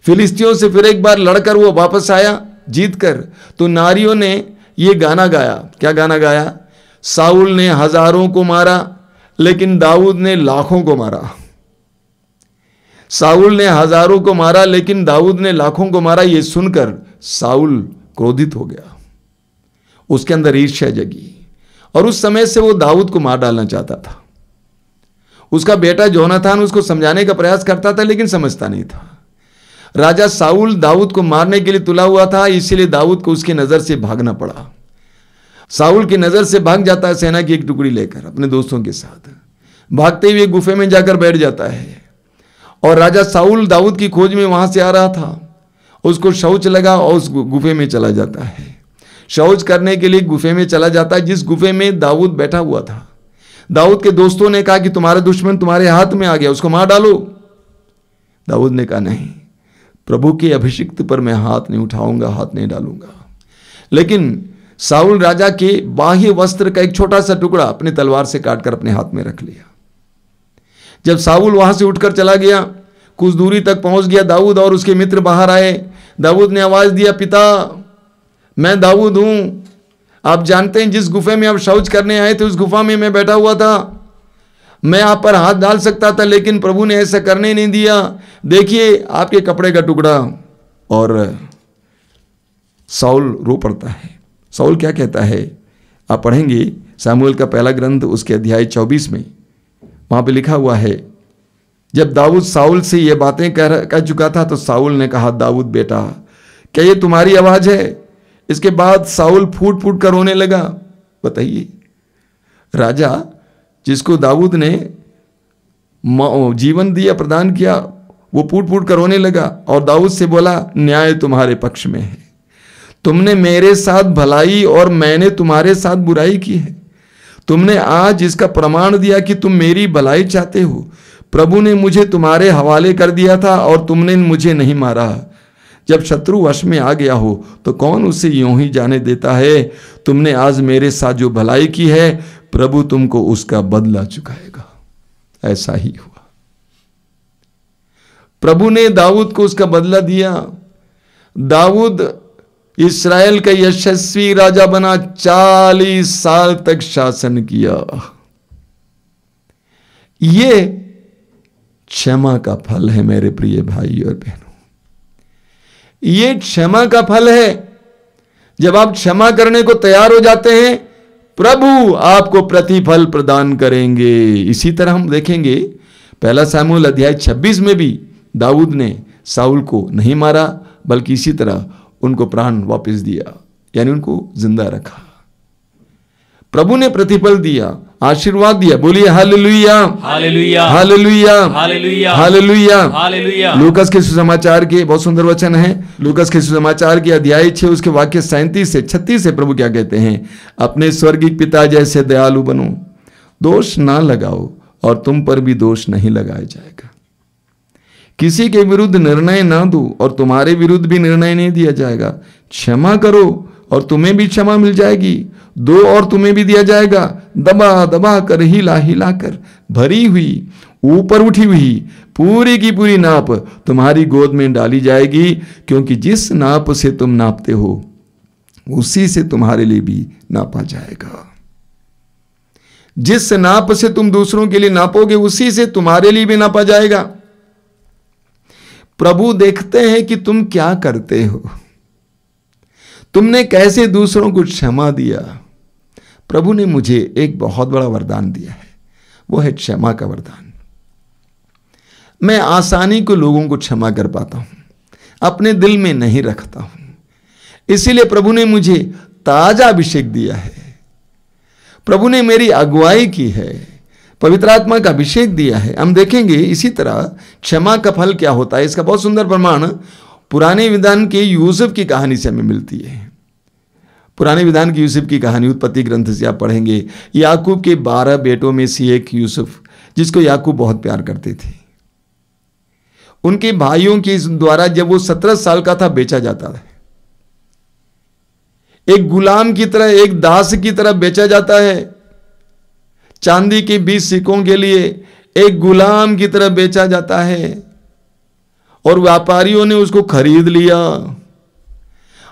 फिलिस्तियों से फिर एक बार लड़कर वो वापस आया जीत कर। तो नारियों ने ये गाना गाया। क्या गाना गाया? साउल ने हजारों को मारा लेकिन दाऊद ने लाखों को मारा। साउल ने हजारों को मारा लेकिन दाऊद ने लाखों को मारा। ये सुनकर साउल क्रोधित हो गया, उसके अंदर ईर्ष्या जगी और उस समय से वो दाऊद को मार डालना चाहता था। उसका बेटा जोनाथान उसको समझाने का प्रयास करता था लेकिन समझता नहीं था। राजा साउल दाऊद को मारने के लिए तुला हुआ था, इसीलिए दाऊद को उसकी नजर से भागना पड़ा। साउल की नजर से भाग जाता है सेना की एक टुकड़ी लेकर अपने दोस्तों के साथ। भागते हुए गुफे में जाकर बैठ जाता है और राजा साउल दाऊद की खोज में वहां से आ रहा था। उसको शौच लगा और उस गुफे में चला जाता है। शौच करने के लिए गुफे में चला जाता है जिस गुफे में दाऊद बैठा हुआ था। दाऊद के दोस्तों ने कहा कि तुम्हारा दुश्मन तुम्हारे हाथ में आ गया, उसको मार डालो। दाऊद ने कहा नहीं, प्रभु के अभिषिक्त पर मैं हाथ नहीं उठाऊंगा, हाथ नहीं डालूंगा। लेकिन साउल राजा के बाह्य वस्त्र का एक छोटा सा टुकड़ा अपने तलवार से काटकर अपने हाथ में रख लिया। जब साउल वहां से उठकर चला गया, कुछ दूरी तक पहुंच गया, दाऊद और उसके मित्र बाहर आए। दाऊद ने आवाज दिया, पिता मैं दाऊद हूं। आप जानते हैं जिस गुफे में आप शौच करने आए थे उस गुफा में मैं बैठा हुआ था। मैं आप पर हाथ डाल सकता था लेकिन प्रभु ने ऐसा करने नहीं दिया। देखिए आपके कपड़े का टुकड़ा। और साउल रो पड़ता है। साउल क्या कहता है आप पढ़ेंगे सामुएल का पहला ग्रंथ उसके अध्याय 24 में। वहां पे लिखा हुआ है, जब दाऊद साउल से ये बातें कह चुका था तो साउल ने कहा, दाऊद बेटा क्या ये तुम्हारी आवाज है? इसके बाद साउल फूट फूट कर रोने लगा। बताइए, राजा जिसको दाऊद ने जीवन दिया, प्रदान किया, वो फूट फूट कर रोने लगा और दाऊद से बोला, न्याय तुम्हारे पक्ष में है। तुमने मेरे साथ भलाई और मैंने तुम्हारे साथ बुराई की है। तुमने आज इसका प्रमाण दिया कि तुम मेरी भलाई चाहते हो। प्रभु ने मुझे तुम्हारे हवाले कर दिया था और तुमने मुझे नहीं मारा। जब शत्रु वश में आ गया हो तो कौन उसे यूं ही जाने देता है? तुमने आज मेरे साथ जो भलाई की है प्रभु तुमको उसका बदला चुकाएगा। ऐसा ही हुआ। प्रभु ने दाऊद को उसका बदला दिया। दाऊद इस्राएल का यशस्वी राजा बना, 40 साल तक शासन किया। ये क्षमा का फल है मेरे प्रिय भाई और बहनों। ये क्षमा का फल है। जब आप क्षमा करने को तैयार हो जाते हैं प्रभु आपको प्रतिफल प्रदान करेंगे। इसी तरह हम देखेंगे पहला सामुएल अध्याय 26 में भी दाऊद ने साउल को नहीं मारा बल्कि इसी तरह उनको प्राण वापस दिया, यानी उनको जिंदा रखा। प्रभु ने प्रतिफल दिया, आशीर्वाद दिया। बोलिए hallelujah, hallelujah, hallelujah, hallelujah, hallelujah, hallelujah. Lucas के सुसमाचार के बहुत सुंदर वचन है। लूकास के सुसमाचार के अध्याय 6 उसके वाक्य 37 से 36 से प्रभु क्या कहते हैं, अपने स्वर्गीय पिता जैसे दयालु बनो, दोष ना लगाओ और तुम पर भी दोष नहीं लगाया जाएगा। किसी के विरुद्ध निर्णय ना दो और तुम्हारे विरुद्ध भी निर्णय नहीं दिया जाएगा। क्षमा करो और तुम्हें भी क्षमा मिल जाएगी। दो और तुम्हें भी दिया जाएगा। दबा दबा कर, हिला हिला कर, भरी हुई, ऊपर उठी हुई पूरी की पूरी नाप तुम्हारी गोद में डाली जाएगी, क्योंकि जिस नाप से तुम नापते हो उसी से तुम्हारे लिए भी नापा जाएगा। जिस नाप से तुम दूसरों के लिए नापोगे उसी से तुम्हारे लिए भी नापा जाएगा। प्रभु देखते हैं कि तुम क्या करते हो, तुमने कैसे दूसरों को क्षमा दिया। प्रभु ने मुझे एक बहुत बड़ा वरदान दिया है। वो है क्षमा का वरदान। मैं आसानी को लोगों को क्षमा कर पाता हूं, अपने दिल में नहीं रखता हूं। इसीलिए प्रभु ने मुझे ताजा अभिषेक दिया है, प्रभु ने मेरी अगुवाई की है, पवित्र आत्मा का अभिषेक दिया है। हम देखेंगे इसी तरह क्षमा का फल क्या होता है, इसका बहुत सुंदर प्रमाण पुराने विधान के यूसुफ की कहानी से हमें मिलती है। पुराने विधान की यूसुफ की कहानी उत्पत्ति ग्रंथ से आप पढ़ेंगे। याकूब के 12 बेटों में से एक यूसुफ, जिसको याकूब बहुत प्यार करते थे, उनके भाइयों के द्वारा जब वो 17 साल का था बेचा जाता है। एक गुलाम की तरह, एक दास की तरह बेचा जाता है। चांदी के 20 सिक्कों के लिए एक गुलाम की तरह बेचा जाता है और व्यापारियों ने उसको खरीद लिया।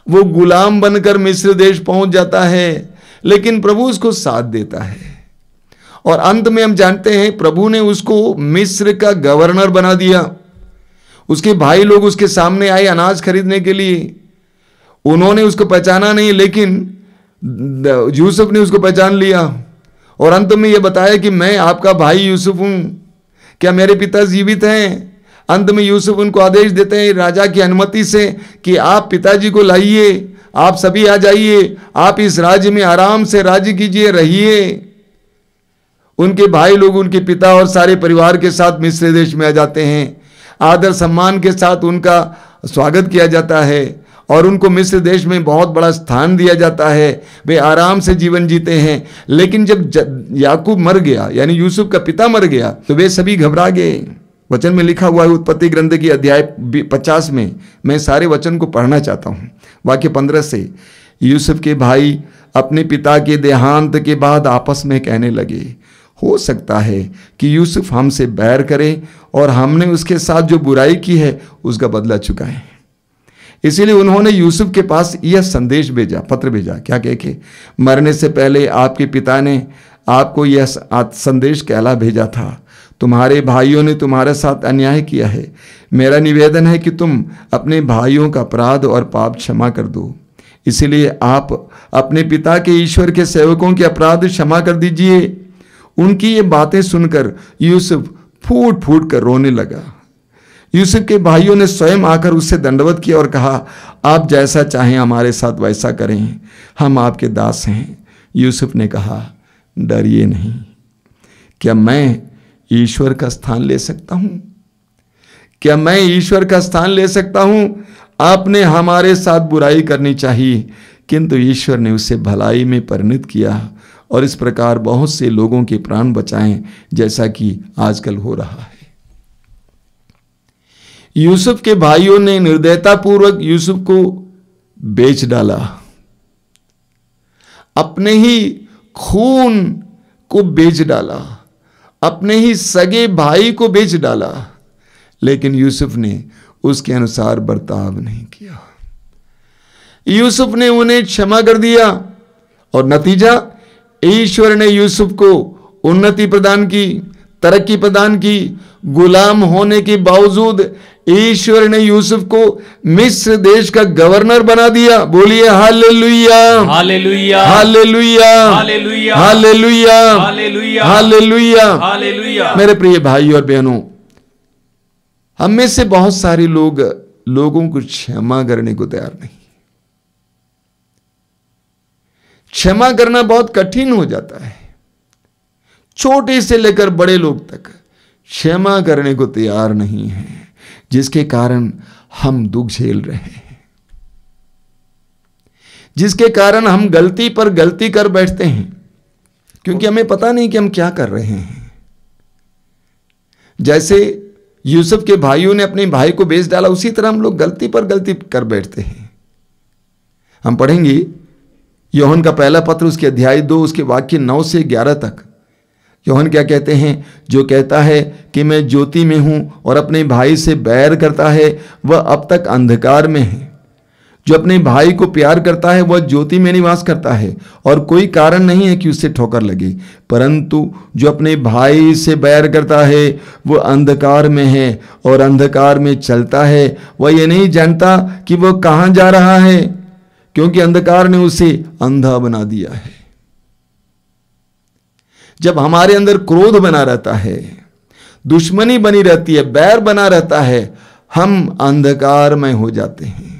वो गुलाम बनकर मिस्र देश पहुंच जाता है, लेकिन प्रभु उसको साथ देता है और अंत में हम जानते हैं प्रभु ने उसको मिस्र का गवर्नर बना दिया। उसके भाई लोग उसके सामने आए अनाज खरीदने के लिए, उन्होंने उसको पहचाना नहीं, लेकिन यूसुफ ने उसको पहचान लिया और अंत में यह बताया कि मैं आपका भाई यूसुफ हूं, क्या मेरे पिता जीवित हैं? अंत में यूसुफ उनको आदेश देते हैं राजा की अनुमति से कि आप पिताजी को लाइए, आप सभी आ जाइए, आप इस राज्य में आराम से राज्य कीजिए, रहिए। उनके भाई लोग उनके पिता और सारे परिवार के साथ मिस्र देश में आ जाते हैं। आदर सम्मान के साथ उनका स्वागत किया जाता है और उनको मिस्र देश में बहुत बड़ा स्थान दिया जाता है। वे आराम से जीवन जीते हैं। लेकिन जब याकूब मर गया, यानी यूसुफ का पिता मर गया, तो वे सभी घबरा गए। वचन में लिखा हुआ है उत्पत्ति ग्रंथ की अध्याय 50 में, मैं सारे वचन को पढ़ना चाहता हूं। वाक्य 15 से, यूसुफ के भाई अपने पिता के देहांत के बाद आपस में कहने लगे, हो सकता है कि यूसुफ हमसे बैर करे और हमने उसके साथ जो बुराई की है उसका बदला चुकाए। इसीलिए उन्होंने यूसुफ के पास यह संदेश भेजा, पत्र भेजा। क्या कह के? मरने से पहले आपके पिता ने आपको यह संदेश कहला भेजा था, तुम्हारे भाइयों ने तुम्हारे साथ अन्याय किया है। मेरा निवेदन है कि तुम अपने भाइयों का अपराध और पाप क्षमा कर दो। इसीलिए आप अपने पिता के ईश्वर के सेवकों के अपराध क्षमा कर दीजिए। उनकी ये बातें सुनकर यूसुफ फूट फूट कर रोने लगा। यूसुफ के भाइयों ने स्वयं आकर उससे दंडवत किया और कहा, आप जैसा चाहें हमारे साथ वैसा करें, हम आपके दास हैं। यूसुफ ने कहा, डरिए नहीं, क्या मैं ईश्वर का स्थान ले सकता हूं? क्या मैं ईश्वर का स्थान ले सकता हूं? आपने हमारे साथ बुराई करनी चाहिए, किंतु यूश्वर ने उसे भलाई में परिणत किया और इस प्रकार बहुत से लोगों के प्राण बचाएं, जैसा कि आजकल हो रहा है। यूसुफ के भाइयों ने निर्दयतापूर्वक यूसुफ को बेच डाला, अपने ही खून को बेच डाला, अपने ही सगे भाई को बेच डाला, लेकिन यूसुफ ने उसके अनुसार बर्ताव नहीं किया। यूसुफ ने उन्हें क्षमा कर दिया और नतीजा, ईश्वर ने यूसुफ को उन्नति प्रदान की, तरक्की प्रदान की। गुलाम होने के बावजूद ईश्वर ने यूसुफ को मिस्र देश का गवर्नर बना दिया। बोलिए hallelujah, hallelujah, hallelujah, hallelujah, hallelujah, hallelujah, hallelujah. Hallelujah. मेरे प्रिय भाई और बहनों, हम में से बहुत सारे लोग लोगों को क्षमा करने को तैयार नहीं। क्षमा करना बहुत कठिन हो जाता है। छोटे से लेकर बड़े लोग तक क्षमा करने को तैयार नहीं है, जिसके कारण हम दुख झेल रहे हैं, जिसके कारण हम गलती पर गलती कर बैठते हैं, क्योंकि हमें पता नहीं कि हम क्या कर रहे हैं। जैसे यूसुफ के भाइयों ने अपने भाई को बेच डाला, उसी तरह हम लोग गलती पर गलती कर बैठते हैं। हम पढ़ेंगे यूहन्ना का पहला पत्र, उसके अध्याय 2, उसके वाक्य 9 से 11 तक। यूहन्ना क्या कहते हैं? जो कहता है कि मैं ज्योति में हूं और अपने भाई से बैर करता है, वह अब तक अंधकार में है। जो अपने भाई को प्यार करता है वह ज्योति में निवास करता है और कोई कारण नहीं है कि उससे ठोकर लगे। परंतु जो अपने भाई से बैर करता है वह अंधकार में है और अंधकार में चलता है, वह ये नहीं जानता कि वह कहां जा रहा है, क्योंकि अंधकार ने उसे अंधा बना दिया है। जब हमारे अंदर क्रोध बना रहता है, दुश्मनी बनी रहती है, बैर बना रहता है, हम अंधकारमय हो जाते हैं।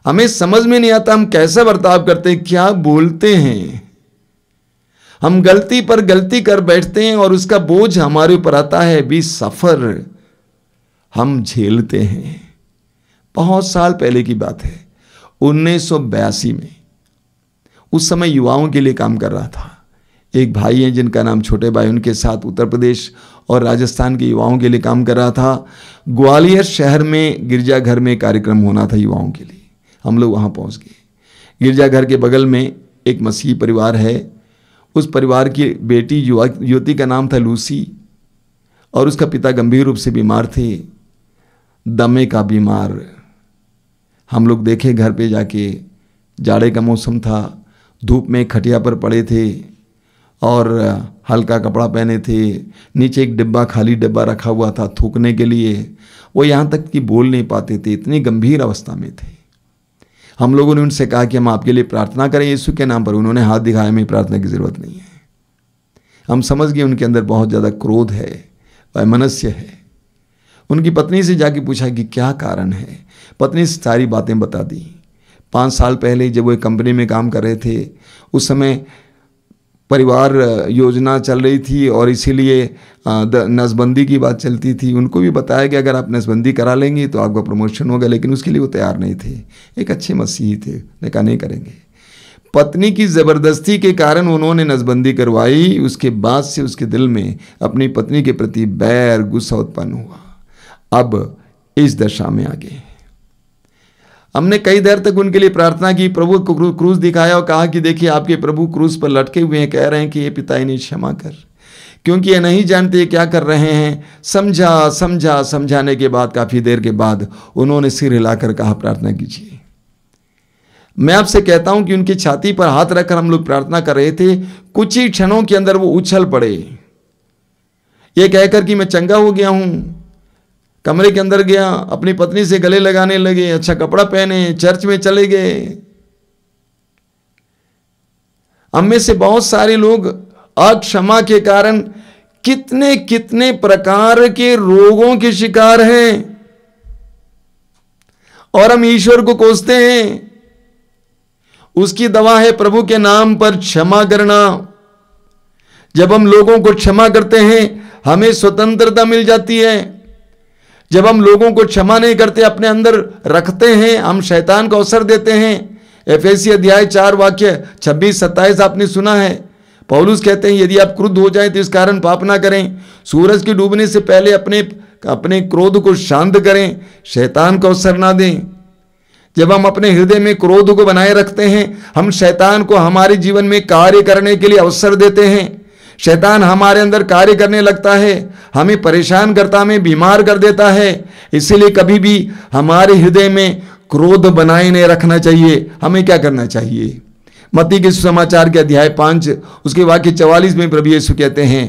हमें समझ में नहीं आता हम कैसा बर्ताव करते हैं, क्या बोलते हैं। हम गलती पर गलती कर बैठते हैं और उसका बोझ हमारे ऊपर आता है, भी सफर हम झेलते हैं। बहुत साल पहले की बात है, 1982 में। उस समय युवाओं के लिए काम कर रहा था। एक भाई हैं जिनका नाम छोटे भाई, उनके साथ उत्तर प्रदेश और राजस्थान के युवाओं के लिए काम कर रहा था। ग्वालियर शहर में गिरजाघर में कार्यक्रम होना था युवाओं के लिए। हम लोग वहाँ पहुँच गए। गिरजाघर के बगल में एक मसीही परिवार है। उस परिवार की बेटी युवती का नाम था लूसी, और उसका पिता गंभीर रूप से बीमार थे, दमे का बीमार। हम लोग देखे घर पे जाके, जाड़े का मौसम था, धूप में खटिया पर पड़े थे और हल्का कपड़ा पहने थे। नीचे एक डिब्बा, खाली डिब्बा रखा हुआ था थूकने के लिए। वो यहाँ तक कि बोल नहीं पाते थे, इतनी गंभीर अवस्था में थे। हम लोगों ने उनसे कहा कि हम आपके लिए प्रार्थना करें यीशु के नाम पर। उन्होंने हाथ दिखाया, हमें प्रार्थना की ज़रूरत नहीं है। हम समझ गए उनके अंदर बहुत ज़्यादा क्रोध है, वैमनस्य है। उनकी पत्नी से जाके पूछा कि क्या कारण है। पत्नी से सारी बातें बता दी। 5 साल पहले जब वो एक कंपनी में काम कर रहे थे, उस समय परिवार योजना चल रही थी और इसीलिए नसबंदी की बात चलती थी। उनको भी बताया कि अगर आप नसबंदी करा लेंगे तो आपका प्रमोशन होगा, लेकिन उसके लिए वो तैयार नहीं थे। एक अच्छे मसीही थे, ने कहा नहीं करेंगे। पत्नी की ज़बरदस्ती के कारण उन्होंने नसबंदी करवाई। उसके बाद से उसके दिल में अपनी पत्नी के प्रति बैर, गुस्सा उत्पन्न हुआ। अब इस दशा में आ गए। हमने कई देर तक उनके लिए प्रार्थना की, प्रभु को क्रूस दिखाया और कहा कि देखिए आपके प्रभु क्रूस पर लटके हुए हैं, कह रहे हैं कि ये पिता इन्हें क्षमा कर, क्योंकि ये नहीं जानते ये क्या कर रहे हैं। समझाने के बाद काफ़ी देर के बाद उन्होंने सिर हिलाकर कहा प्रार्थना कीजिए। मैं आपसे कहता हूं कि उनकी छाती पर हाथ रखकर हम लोग प्रार्थना कर रहे थे। कुछ ही क्षणों के अंदर वो उछल पड़े, ये कहकर कि मैं चंगा हो गया हूं। कमरे के अंदर गया, अपनी पत्नी से गले लगाने लगे, अच्छा कपड़ा पहने, चर्च में चले गए। हम में से बहुत सारे लोग अक्षमा के कारण कितने कितने प्रकार के रोगों के शिकार हैं और हम ईश्वर को कोसते हैं। उसकी दवा है प्रभु के नाम पर क्षमा करना। जब हम लोगों को क्षमा करते हैं हमें स्वतंत्रता मिल जाती है। जब हम लोगों को क्षमा नहीं करते, अपने अंदर रखते हैं, हम शैतान को अवसर देते हैं। एफेसी अध्याय 4 वाक्य 26-27 आपने सुना है। पौलुस कहते हैं यदि आप क्रुद्ध हो जाएं तो इस कारण पाप ना करें। सूरज के डूबने से पहले अपने क्रोध को शांत करें, शैतान को अवसर ना दें। जब हम अपने हृदय में क्रोध को बनाए रखते हैं, हम शैतान को हमारे जीवन में कार्य करने के लिए अवसर देते हैं। शैतान हमारे अंदर कार्य करने लगता है, हमें परेशान करता, हमें बीमार कर देता है। इसीलिए कभी भी हमारे हृदय में क्रोध बनाए नहीं रखना चाहिए। हमें क्या करना चाहिए? मत्ती के सुसमाचार के अध्याय 5 उसके वाक्य 44 में प्रभु यीशु कहते हैं,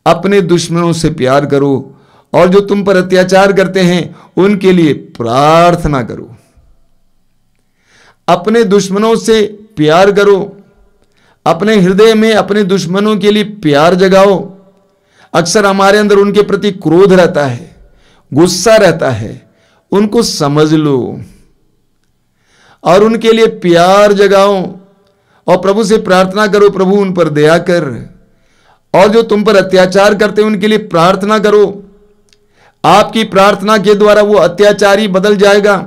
अपने दुश्मनों से प्यार करो और जो तुम पर अत्याचार करते हैं उनके लिए प्रार्थना करो। अपने दुश्मनों से प्यार करो, अपने हृदय में अपने दुश्मनों के लिए प्यार जगाओ। अक्सर हमारे अंदर उनके प्रति क्रोध रहता है, गुस्सा रहता है, उनको समझ लो और उनके लिए प्यार जगाओ और प्रभु से प्रार्थना करो, प्रभु उन पर दया कर। और जो तुम पर अत्याचार करते हैं उनके लिए प्रार्थना करो। आपकी प्रार्थना के द्वारा वो अत्याचारी बदल जाएगा,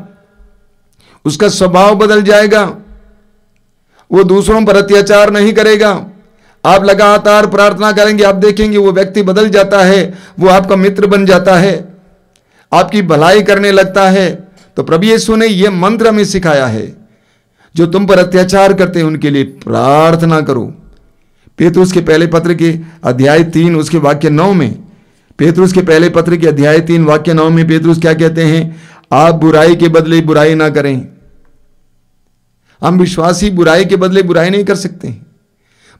उसका स्वभाव बदल जाएगा, वो दूसरों पर अत्याचार नहीं करेगा। आप लगातार प्रार्थना करेंगे, आप देखेंगे वो व्यक्ति बदल जाता है, वो आपका मित्र बन जाता है, आपकी भलाई करने लगता है। तो प्रभु यीशु ने यह मंत्र हमें सिखाया है, जो तुम पर अत्याचार करते हैं उनके लिए प्रार्थना करो। पेतरुस के पहले पत्र के अध्याय 3 उसके वाक्य 9 में, पेतरुस के पहले पत्र के अध्याय 3 वाक्य 9 में पेतरुस क्या कहते हैं? आप बुराई के बदले बुराई ना करें। हम विश्वासी बुराई के बदले बुराई नहीं कर सकते।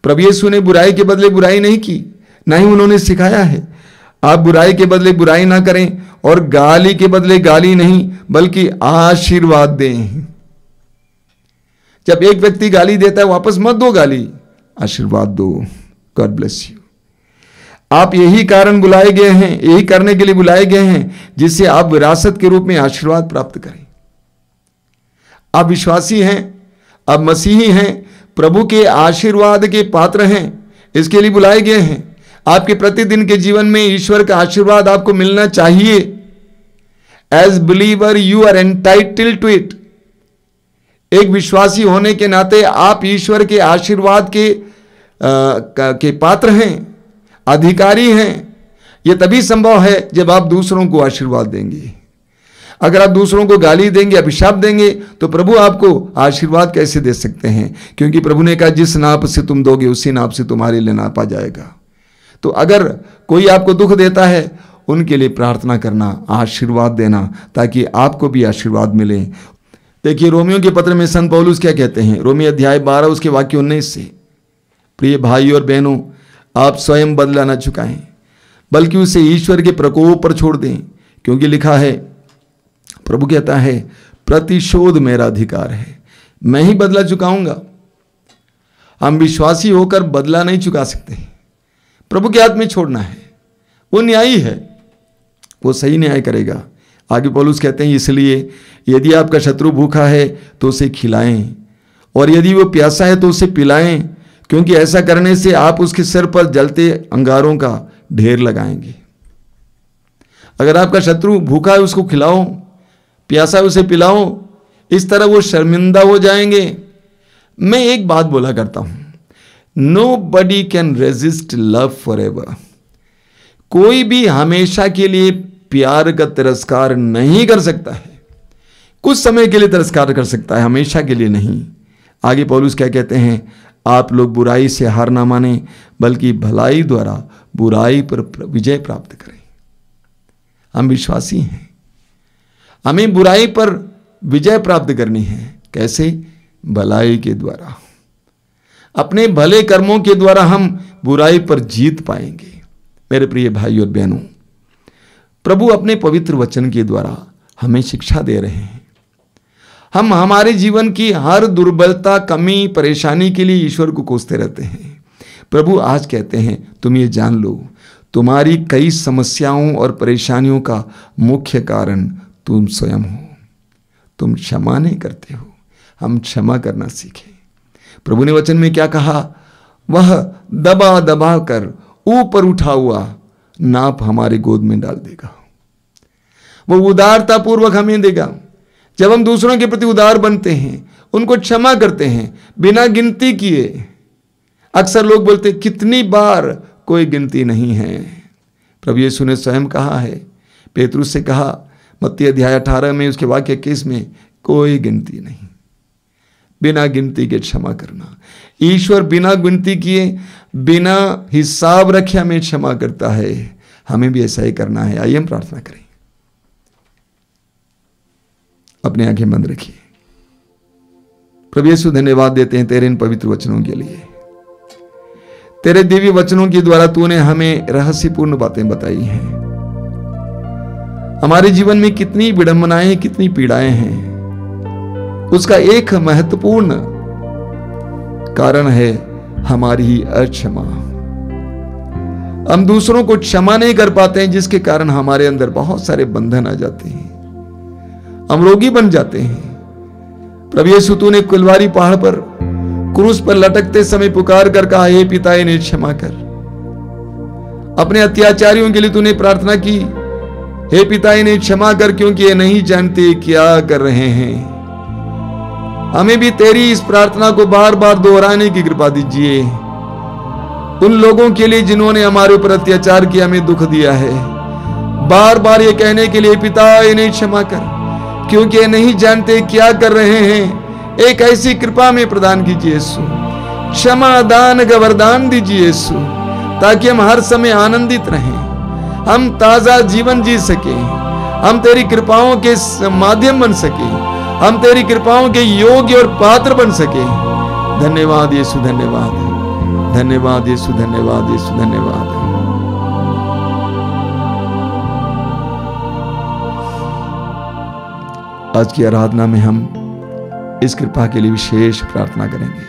प्रभु यीशु ने बुराई के बदले बुराई नहीं की, ना ही उन्होंने सिखाया है। आप बुराई के बदले बुराई ना करें और गाली के बदले गाली नहीं बल्कि आशीर्वाद दें। जब एक व्यक्ति गाली देता है वापस मत दो गाली, आशीर्वाद दो। God bless you. आप यही कारण बुलाए गए हैं, यही करने के लिए बुलाए गए हैं जिससे आप विरासत के रूप में आशीर्वाद प्राप्त करें। आप विश्वासी हैं, आप मसीही हैं, प्रभु के आशीर्वाद के पात्र हैं, इसके लिए बुलाए गए हैं। आपके प्रतिदिन के जीवन में ईश्वर का आशीर्वाद आपको मिलना चाहिए। As believer you are entitled to it. एक विश्वासी होने के नाते आप ईश्वर के आशीर्वाद के पात्र हैं, अधिकारी हैं। यह तभी संभव है जब आप दूसरों को आशीर्वाद देंगे। अगर आप दूसरों को गाली देंगे, अभिशाप देंगे, तो प्रभु आपको आशीर्वाद कैसे दे सकते हैं? क्योंकि प्रभु ने कहा जिस नाप से तुम दोगे उसी नाप से तुम्हारे लिए नापा जाएगा। तो अगर कोई आपको दुख देता है, उनके लिए प्रार्थना करना, आशीर्वाद देना, ताकि आपको भी आशीर्वाद मिले। देखिए रोमियो के पत्र में संत पौलुस क्या कहते हैं, रोमी अध्याय 12 उसके वाक्य 19 से, प्रिय भाई और बहनों, आप स्वयं बदला न चुकाएं, बल्कि उसे ईश्वर के प्रकोप पर छोड़ दें, क्योंकि लिखा है, प्रभु कहता है, प्रतिशोध मेरा अधिकार है, मैं ही बदला चुकाऊंगा। हम विश्वासी होकर बदला नहीं चुका सकते, प्रभु के हाथ में छोड़ना है। वो न्यायी है, वो सही न्याय करेगा। आगे पौलुस कहते हैं, इसलिए यदि आपका शत्रु भूखा है तो उसे खिलाएं, और यदि वो प्यासा है तो उसे पिलाएं, क्योंकि ऐसा करने से आप उसके सिर पर जलते अंगारों का ढेर लगाएंगे। अगर आपका शत्रु भूखा है उसको खिलाओ, प्यासा है उसे पिलाओ, इस तरह वो शर्मिंदा हो जाएंगे। मैं एक बात बोला करता हूं, Nobody can resist love forever। कोई भी हमेशा के लिए प्यार का तिरस्कार नहीं कर सकता है। कुछ समय के लिए तिरस्कार कर सकता है, हमेशा के लिए नहीं। आगे पौलुस क्या कहते हैं, आप लोग बुराई से हार ना माने, बल्कि भलाई द्वारा बुराई पर विजय प्राप्त करें। हम विश्वासी हैं, हमें बुराई पर विजय प्राप्त करनी है। कैसे? भलाई के द्वारा, अपने भले कर्मों के द्वारा हम बुराई पर जीत पाएंगे। मेरे प्रिय भाई और बहनों, प्रभु अपने पवित्र वचन के द्वारा हमें शिक्षा दे रहे हैं। हम हमारे जीवन की हर दुर्बलता, कमी, परेशानी के लिए ईश्वर को कोसते रहते हैं। प्रभु आज कहते हैं, तुम ये जान लो, तुम्हारी कई समस्याओं और परेशानियों का मुख्य कारण तुम स्वयं हो। तुम क्षमा नहीं करते हो। हम क्षमा करना सीखें। प्रभु ने वचन में क्या कहा, वह दबा दबा कर ऊपर उठा हुआ नाप हमारे गोद में डाल देगा। वो उदारता पूर्वक हमें देगा। जब हम दूसरों के प्रति उदार बनते हैं, उनको क्षमा करते हैं बिना गिनती किए। अक्सर लोग बोलते कितनी बार, कोई गिनती नहीं है। प्रभु यीशु ने स्वयं कहा है, पेतरुस से कहा मत्ती अध्याय 18 में उसके वाक्य 21 में, कोई गिनती नहीं, बिना गिनती के क्षमा करना। ईश्वर बिना गिनती किए, बिना हिसाब रखे हमें क्षमा करता है। हमें भी ऐसा ही करना है। आइए हम प्रार्थना करें। अपने आंखें बंद रखिए। प्रभु यीशु धन्यवाद देते हैं तेरे इन पवित्र वचनों के लिए। तेरे दिव्य वचनों के द्वारा तूने हमें रहस्यपूर्ण बातें बताई हैं। हमारे जीवन में कितनी विडंबनाएं, कितनी पीड़ाएं हैं, उसका एक महत्वपूर्ण कारण है हमारी ही अक्षमा। हम दूसरों को क्षमा नहीं कर पाते हैं, जिसके कारण हमारे अंदर बहुत सारे बंधन आ जाते हैं, हम रोगी बन जाते हैं। प्रभु यीशु तूने कुलवारी पहाड़ पर क्रूस पर लटकते समय पुकार कर कहा, हे पिता इन्हें क्षमा कर। अपने अत्याचारियों के लिए तूने प्रार्थना की, हे पिता इन्हें क्षमा कर, क्योंकि ये नहीं जानते क्या कर रहे हैं। हमें भी तेरी इस प्रार्थना को बार बार दोहराने की कृपा दीजिए। उन लोगों के लिए जिन्होंने हमारे ऊपर अत्याचार किया, हमें दुख दिया है, बार बार ये कहने के लिए पिता इन्हें क्षमा कर, क्योंकि ये नहीं जानते क्या कर रहे हैं। एक ऐसी कृपा में प्रदान कीजिए यीशु, क्षमा दान का वरदान दीजिए यीशु, ताकि हम हर समय आनंदित रहें, हम ताजा जीवन जी सके, हम तेरी कृपाओं के माध्यम बन सके, हम तेरी कृपाओं के योग्य और पात्र बन सके। धन्यवाद यीशु, धन्यवाद, धन्यवाद यीशु, धन्यवाद यीशु, धन्यवाद। आज की आराधना में हम इस कृपा के लिए विशेष प्रार्थना करेंगे।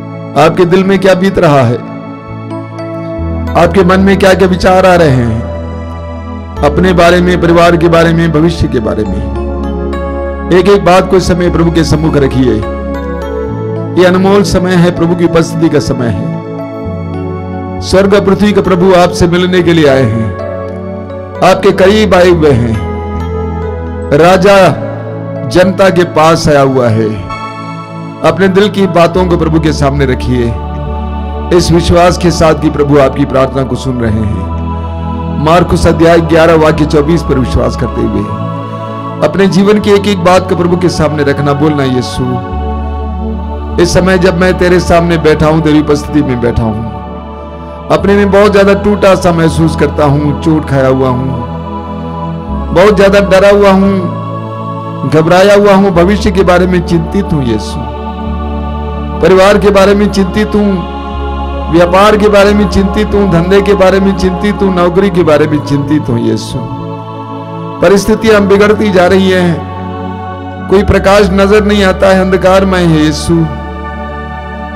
आपके दिल में क्या बीत रहा है, आपके मन में क्या क्या विचार आ रहे हैं, अपने बारे में, परिवार के बारे में, भविष्य के बारे में। एक एक बात को इस समय प्रभु के सम्मुख रखिए। ये अनमोल समय है, प्रभु की उपस्थिति का समय है। स्वर्ग और पृथ्वी का प्रभु आपसे मिलने के लिए आए हैं, आपके करीब आए हुए हैं। राजा जनता के पास आया हुआ है। अपने दिल की बातों को प्रभु के सामने रखिए, इस विश्वास के साथ कि प्रभु आपकी प्रार्थना को सुन रहे हैं। मार्कुस अध्याय 11 वाक्य 24 पर विश्वास करते हुए अपने जीवन की एक एक बात को प्रभु के सामने रखना, बोलना, यीशु इस समय जब मैं तेरे सामने बैठा हूं, तेरी उपस्थिति में बैठा हूं, अपने में बहुत ज्यादा टूटा सा महसूस करता हूं, चोट खाया हुआ हूं, बहुत ज्यादा डरा हुआ हूं, घबराया हुआ हूं, भविष्य के बारे में चिंतित हूं यीशु, परिवार के बारे में चिंतित हूं, व्यापार के बारे में चिंतित हूं, धंधे के बारे में चिंतित हूं, नौकरी के बारे में चिंतित हूं यीशु। परिस्थितियां बिगड़ती जा रही हैं, कोई प्रकाश नजर नहीं आता है, अंधकारमय है यीशु,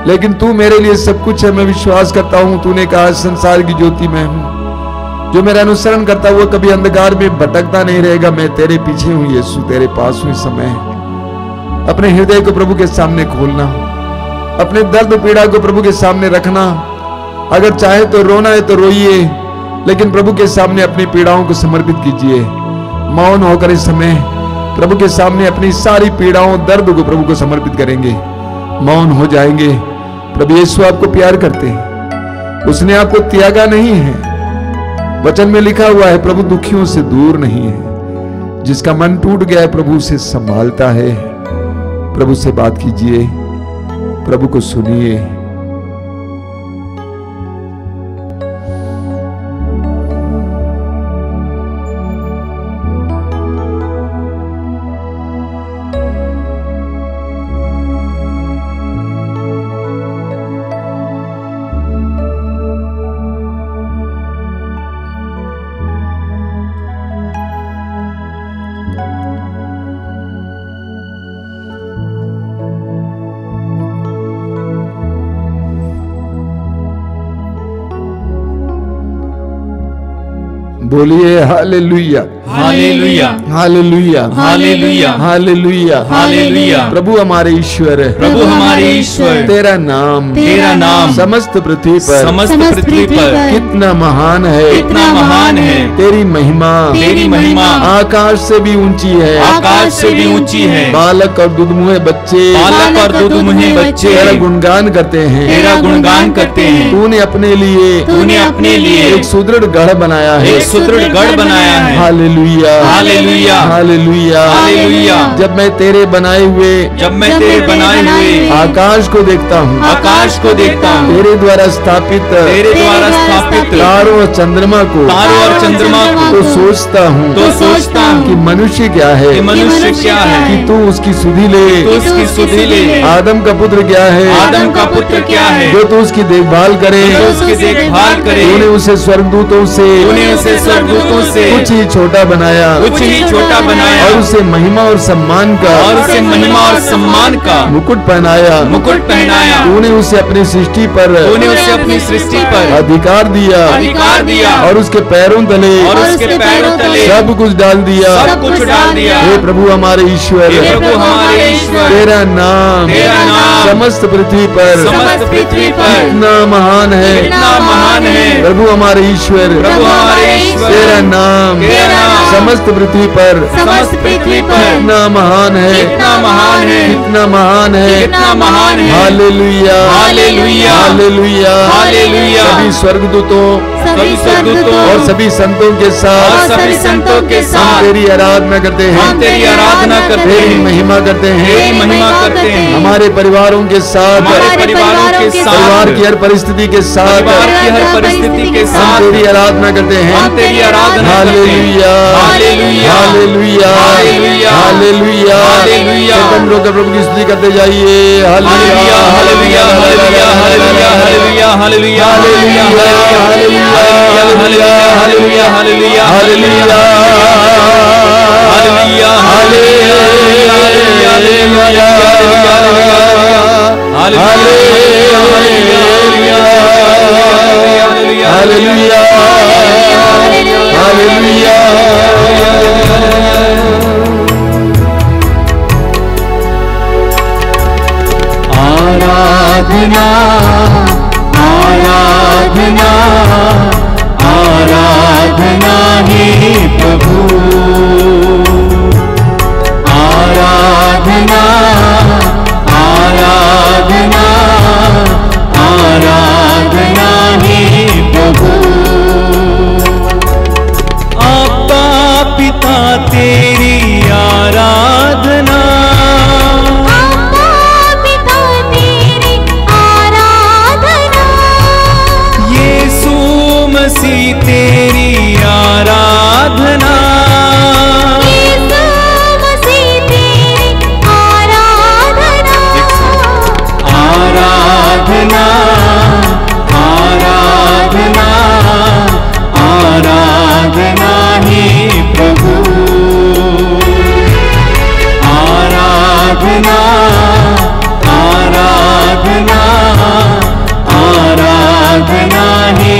लेकिन तू मेरे लिए सब कुछ है। मैं विश्वास करता हूं, तूने कहा संसार की ज्योति मैं हूं, जो मेरा अनुसरण करता हुआ कभी अंधकार में भटकता नहीं रहेगा। मैं तेरे पीछे हूं यीशु, तेरे पास हूं इस समय। अपने हृदय को प्रभु के सामने खोलना, अपने दर्द पीड़ा को प्रभु के सामने रखना। अगर चाहे तो रोना है तो रोइए, लेकिन प्रभु के सामने अपनी पीड़ाओं को समर्पित कीजिए। मौन होकर इस समय प्रभु के सामने अपनी सारी पीड़ाओं, दर्द को प्रभु को समर्पित करेंगे, मौन हो जाएंगे। प्रभु यीशु आपको प्यार करते हैं, उसने आपको त्यागा नहीं है। वचन में लिखा हुआ है, प्रभु दुखियों से दूर नहीं है, जिसका मन टूट गया है प्रभु उसे संभालता है। प्रभु से बात कीजिए, प्रभु को सुनिए। बोलिए hallelujah, hallelujah, hallelujah, hallelujah, hallelujah, hallelujah. प्रभु हमारे ईश्वर है, प्रभु हमारे ईश्वर, तेरा नाम, तेरा नाम समस्त पृथ्वी पर समस्त पृथ्वी पर कितना महान है, कितना महान है। तेरी महिमा, तेरी महिमा आकाश से भी ऊंची है, आकाश से भी ऊंची है। बालक और दुधमुहे बच्चे बालक और दुधमुहे बच्चे तेरा गुणगान करते हैं, तेरा गुणगान करते हैं। तूने अपने लिए तूने अपने लिए एक सुदृढ़ गढ़ बनाया है, एक सुदृढ़ गढ़ बनाया है। Hallelujah, hallelujah, hallelujah, hallelujah. जब मैं तेरे बनाए हुए, जब मैं तेरे बनाए हुए आकाश को देखता हूँ, आकाश को देखता हूँ, तेरे द्वारा स्थापित, तेरे द्वारा स्थापित तारों और चंद्रमा को, तारों और चंद्रमा को तो सोचता हूँ, तो सोचता हूँ कि मनुष्य क्या है, कि मनुष्य क्या है, कि तू उसकी सुधि ले, तो उसकी सुधि ले। आदम का पुत्र क्या है, आदम का पुत्र क्या है, जो तू उसकी देखभाल करे, जो उसकी देखभाल करे। तूने उसे स्वर्गदूतों से, तूने उसे स्वर्गदूतों से कुछ ही छोटा बनाया, कुछ ही छोटा बनाया, और उसे महिमा और सम्मान का, और उसे महिमा और सम्मान का मुकुट पहनाया, मुकुट पहनाया। तूने उसे अपनी सृष्टि पर, तूने उसे अपनी सृष्टि पर अधिकार दिया, अधिकार दिया, और उसके पैरों तले, और उसके पैरों तले सब कुछ डाल दिया। सब कुछ डाल दिया। हे प्रभु हमारे ईश्वर, हे प्रभु हमारे ईश्वर, तेरा नाम, तेरा नाम समस्त पृथ्वी पर समस्त पृथ्वी पर कितना महान है, कितना महान है। प्रभु हमारे ईश्वर, प्रभु हमारे ईश्वर, तेरा नाम, तेरा नाम समस्त पृथ्वी पर समस्त पृथ्वी पर कितना महान है, कितना महान है, कितना महान है, कितना महान है। Hallelujah, hallelujah, hallelujah, hallelujah. सभी स्वर्गदूतों, सभी स्वर्गदूतों और सभी संतों के और साथ सभी संतों के हम साथ तेरी आराधना करते हैं, हम तेरी आराधना करते तेरी हैं, महिमा करते हैं, तेरी महिमा करते हैं। हमारे परिवारों के साथ, हमारे परिवारों के साथ, परिवार की हर परिस्थिति के साथ परिवार की हर परिस्थिति के हम साथ तेरी आराधना करते हैं। हम तेरी आराधना करते हैं। Hallelujah, hallelujah, hallelujah, hallelujah, hallelujah, hallelujah. चेतन होकर प्रभु की स्तुति करते जाइए। Hallelujah, hallelujah, hallelujah, hallelujah, hallelujah, hallelujah, hallelujah, hallelujah, hallelujah, hallelujah, hallelujah, hallelujah, hallelujah, hallelujah, hallelujah, आराधना आराधना हे प्रभु आराधना आराधना आराधना हे प्रभु आपा पिता तेरी आराधना आपा पिता तेरी आराधना यीशु मसीह तेरी आराधना यीशु मसीह तेरी आराधना आराधना आराधना आराधना हे प्रभु आराधना आराधना आराधना हे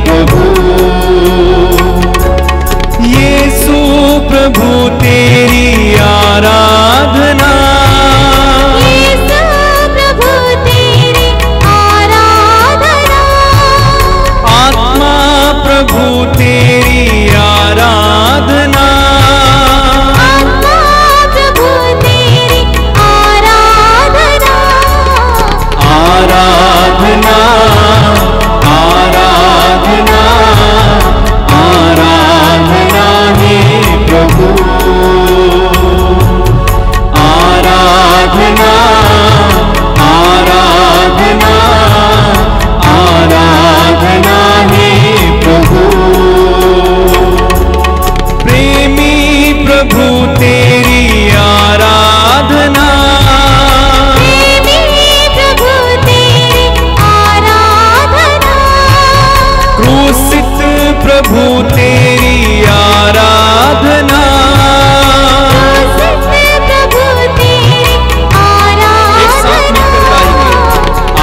प्रभु यीशु प्रभु तेरी आराधना यीशु प्रभु तेरी आराधना आत्मा प्रभु तेरी आराधना आत्मा प्रभु तेरी आराधना आराधना आराधना आराधना हे प्रभु आराधना आराधना आराधना हे प्रभु प्रेमी प्रभु तेरी आराधना प्रेमी प्रभु तेरी आराधना क्रूसित प्रभु तेरी आराधना प्रभु तेरी आराधना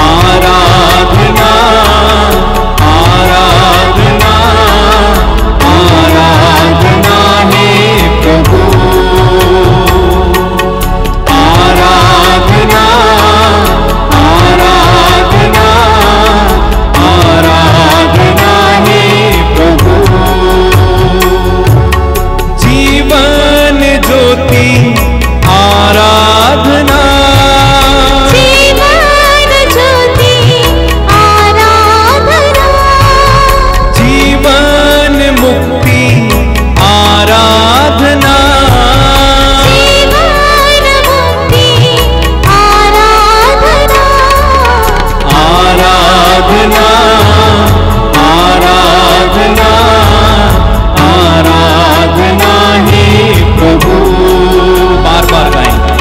आराधना आराधना आराधना हे प्रभु आराधना आराधना आराधना हे प्रभु जीवन ज्योति आराधना जीवन ज्योति आराधना जीवन मुक्ति आराधना जीवन मुक्ति आराधना आराधना आराधना आराधना हे प्रभु बार बार गाएंगे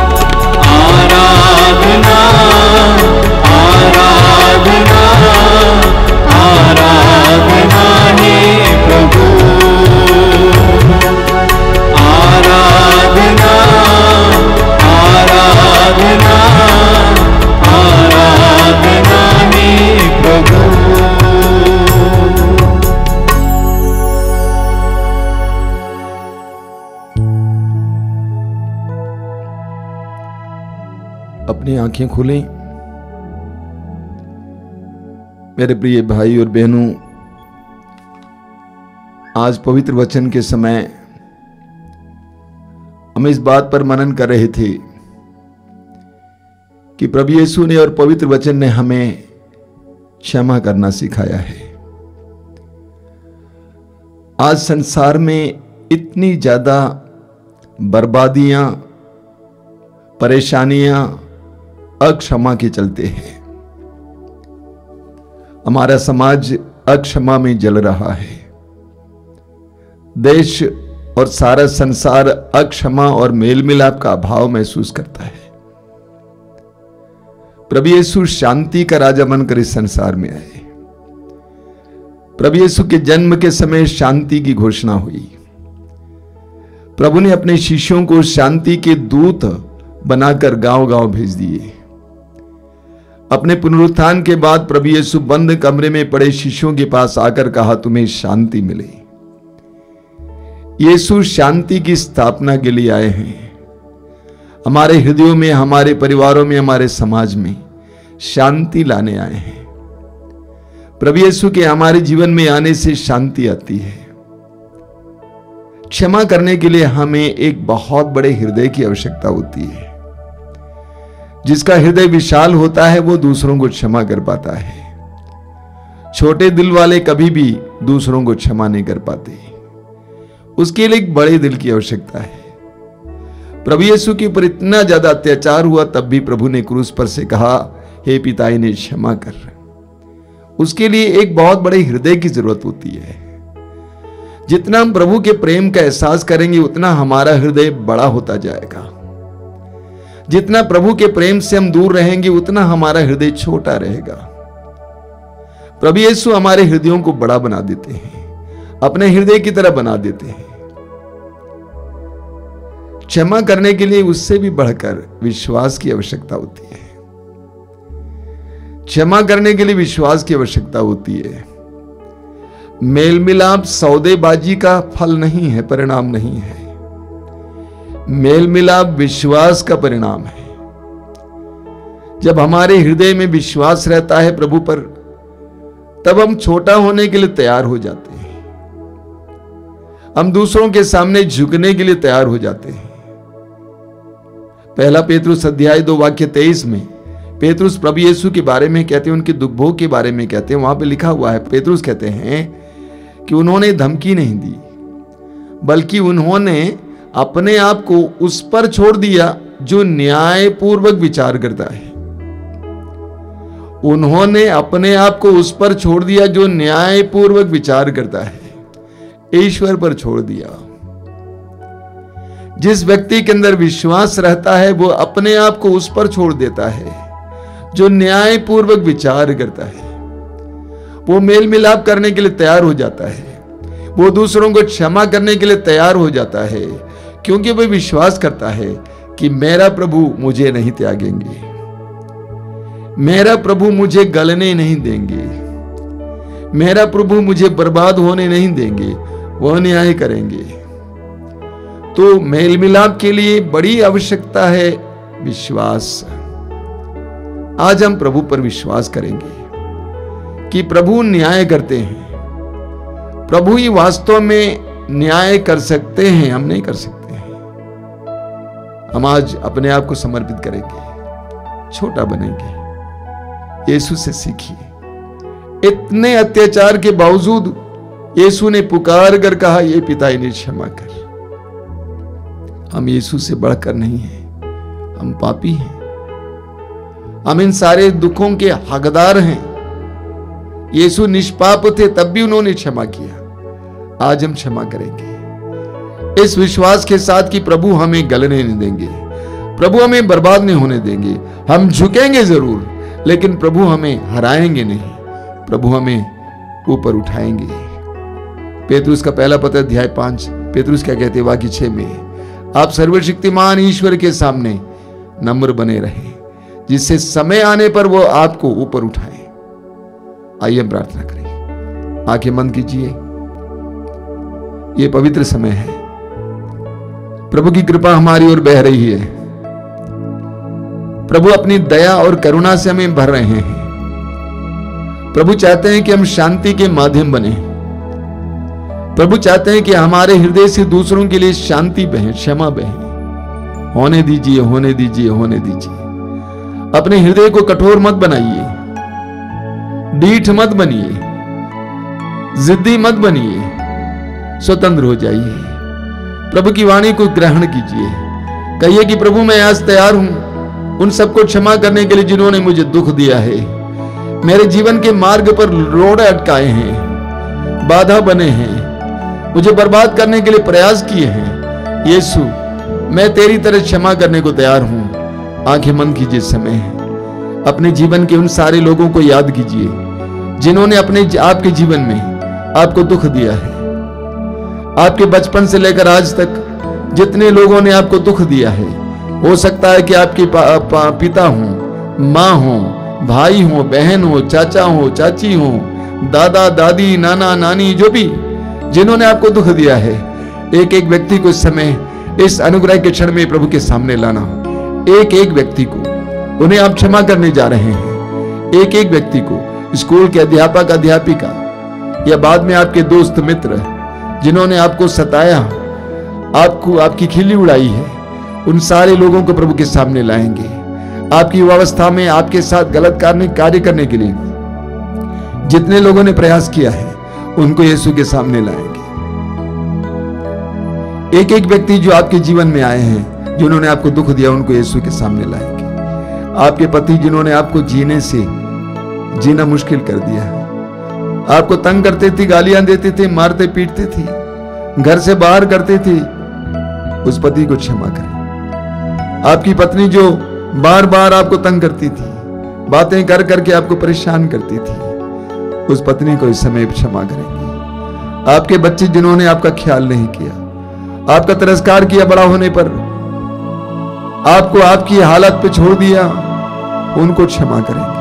आराधना आराधना आराधना हे प्रभु आराधना आराधना आराधना हे प्रभु अपनी आंखें खोलें। मेरे प्रिय भाई और बहनों, आज पवित्र वचन के समय हम इस बात पर मनन कर रहे थे कि प्रभु यीशु ने और पवित्र वचन ने हमें क्षमा करना सिखाया है। आज संसार में इतनी ज्यादा बर्बादियां, परेशानियां अक्षमा के चलते हैं। हमारा समाज अक्षमा में जल रहा है। देश और सारा संसार अक्षमा और मेल मिलाप का अभाव महसूस करता है। प्रभु यीशु शांति का राजा बनकर इस संसार में आए। प्रभु यीशु के जन्म के समय शांति की घोषणा हुई। प्रभु ने अपने शिष्यों को शांति के दूत बनाकर गांव-गांव भेज दिए। अपने पुनरुत्थान के बाद प्रभु यीशु बंद कमरे में पड़े शिष्यों के पास आकर कहा, तुम्हें शांति मिले। यीशु शांति की स्थापना के लिए आए हैं। हमारे हृदयों में, हमारे परिवारों में, हमारे समाज में शांति लाने आए हैं। प्रभु यीशु के हमारे जीवन में आने से शांति आती है। क्षमा करने के लिए हमें एक बहुत बड़े हृदय की आवश्यकता होती है। जिसका हृदय विशाल होता है वो दूसरों को क्षमा कर पाता है। छोटे दिल वाले कभी भी दूसरों को क्षमा नहीं कर पाते। उसके लिए एक बड़े दिल की आवश्यकता है। प्रभु यीशु के ऊपर इतना ज्यादा अत्याचार हुआ, तब भी प्रभु ने क्रूस पर से कहा, हे पिता इन्हें क्षमा कर। उसके लिए एक बहुत बड़े हृदय की जरूरत होती है। जितना हम प्रभु के प्रेम का एहसास करेंगे उतना हमारा हृदय बड़ा होता जाएगा। जितना प्रभु के प्रेम से हम दूर रहेंगे उतना हमारा हृदय छोटा रहेगा। प्रभु यीशु हमारे हृदयों को बड़ा बना देते हैं, अपने हृदय की तरह बना देते हैं। क्षमा करने के लिए उससे भी बढ़कर विश्वास की आवश्यकता होती है। क्षमा करने के लिए विश्वास की आवश्यकता होती है। मेल मिलाप सौदेबाजी का फल नहीं है, परिणाम नहीं है। मेल मिलाप विश्वास का परिणाम है। जब हमारे हृदय में विश्वास रहता है प्रभु पर, तब हम छोटा होने के लिए तैयार हो जाते हैं। हम दूसरों के सामने झुकने के लिए तैयार हो जाते हैं। पहला पेतरुस अध्याय 2 वाक्य 23 में पेतरुस प्रभु यीशु के बारे में कहते हैं, उनके दुख भोग के बारे में कहते हैं। वहां पे लिखा हुआ है, पेतरुस कहते हैं कि उन्होंने धमकी नहीं दी, बल्कि उन्होंने अपने आप को उस पर छोड़ दिया जो न्यायपूर्वक विचार करता है। उन्होंने अपने आप को उस पर छोड़ दिया जो न्यायपूर्वक विचार करता है। ईश्वर पर छोड़ दिया। जिस व्यक्ति के अंदर विश्वास रहता है वो अपने आप को उस पर छोड़ देता है जो न्यायपूर्वक विचार करता है। वो मेल मिलाप करने के लिए तैयार हो जाता है। वो दूसरों को क्षमा करने के लिए तैयार हो जाता है, क्योंकि वो विश्वास करता है कि मेरा प्रभु मुझे नहीं त्यागेंगे, मेरा प्रभु मुझे गलने नहीं देंगे, मेरा प्रभु मुझे बर्बाद होने नहीं देंगे, वो न्याय करेंगे। तो मेल मिलाप के लिए बड़ी आवश्यकता है विश्वास। आज हम प्रभु पर विश्वास करेंगे कि प्रभु न्याय करते हैं। प्रभु ही वास्तव में न्याय कर सकते हैं, हम नहीं कर सकते हैं। हम आज अपने आप को समर्पित करेंगे, छोटा बनेंगे। यीशु से सीखिए। इतने अत्याचार के बावजूद यीशु ने पुकार कर कहा, ये पिता इन्हें क्षमा कर। हम यीशु से बढ़कर नहीं हैं, हम पापी हैं। हम इन सारे दुखों के हकदार हैं। यीशु निष्पाप थे, तब भी उन्होंने क्षमा किया। आज हम क्षमा करेंगे इस विश्वास के साथ कि प्रभु हमें गलने नहीं देंगे, प्रभु हमें बर्बाद नहीं होने देंगे। हम झुकेंगे जरूर, लेकिन प्रभु हमें हराएंगे नहीं, प्रभु हमें ऊपर उठाएंगे। पेतरुस का पहला पत्र अध्याय 5 पेतरुस क्या कहते हैं वाक्य 6 में, आप सर्वशक्तिमान ईश्वर के सामने नम्र बने रहें, जिससे समय आने पर वो आपको ऊपर उठाए। आइए हम प्रार्थना करें। आंखें बंद कीजिए। ये पवित्र समय है। प्रभु की कृपा हमारी ओर बह रही है। प्रभु अपनी दया और करुणा से हमें भर रहे हैं। प्रभु चाहते हैं कि हम शांति के माध्यम बने। प्रभु चाहते हैं कि हमारे हृदय से दूसरों के लिए शांति बहे, क्षमा बहे। होने दीजिए, होने दीजिए, होने दीजिए। अपने हृदय को कठोर मत बनाइए, डीठ मत बनिए, जिद्दी मत बनिए। स्वतंत्र हो जाइए। प्रभु की वाणी को ग्रहण कीजिए। कहिए कि प्रभु मैं आज तैयार हूं उन सबको क्षमा करने के लिए जिन्होंने मुझे दुख दिया है, मेरे जीवन के मार्ग पर रोड़े अटकाए हैं, बाधा बने हैं, मुझे बर्बाद करने के लिए प्रयास किए हैं। यीशु मैं तेरी तरह क्षमा करने को तैयार हूं। आंखें बंद कीजिए। समय है। अपने जीवन के उन सारे लोगों को याद कीजिए जिन्होंने आपके जीवन में आपको दुख दिया है। आपके बचपन से लेकर आज तक जितने लोगों ने आपको दुख दिया है, हो सकता है कि आपके पिता हो, माँ हो, भाई हो, बहन हो, चाचा हो, चाची हो, दादा दादी, नाना नानी, जो भी जिन्होंने आपको दुख दिया है, एक एक व्यक्ति को इस समय इस अनुग्रह के क्षण में प्रभु के सामने लाना। एक एक व्यक्ति को उन्हें आप क्षमा करने जा रहे हैं। एक एक व्यक्ति को स्कूल के अध्यापक अध्यापिका या बाद में आपके दोस्त मित्र जिन्होंने आपको सताया, आपको आपकी खिल्ली उड़ाई है, उन सारे लोगों को प्रभु के सामने लाएंगे। आपकी युवावस्था में आपके साथ गलत कार्य करने के लिए जितने लोगों ने प्रयास किया है उनको यीशु के सामने लाएंगे। एक एक व्यक्ति जो आपके जीवन में आए हैं, जिन्होंने आपको दुख दिया, उनको यीशु के सामने लाएंगे। आपके पति जिन्होंने आपको जीना मुश्किल कर दिया, आपको तंग करते थे, गालियां देते थे, मारते पीटते थे, घर से बाहर करते थे, उस पति को क्षमा करें। आपकी पत्नी जो बार बार आपको तंग करती थी, बातें कर करके आपको परेशान करती थी, उस पत्नी को इस समय क्षमा करेंगे। आपके बच्चे जिन्होंने आपका ख्याल नहीं किया, आपका तिरस्कार किया, बड़ा होने पर आपको आपकी हालत पे छोड़ दिया, उनको क्षमा करेंगे।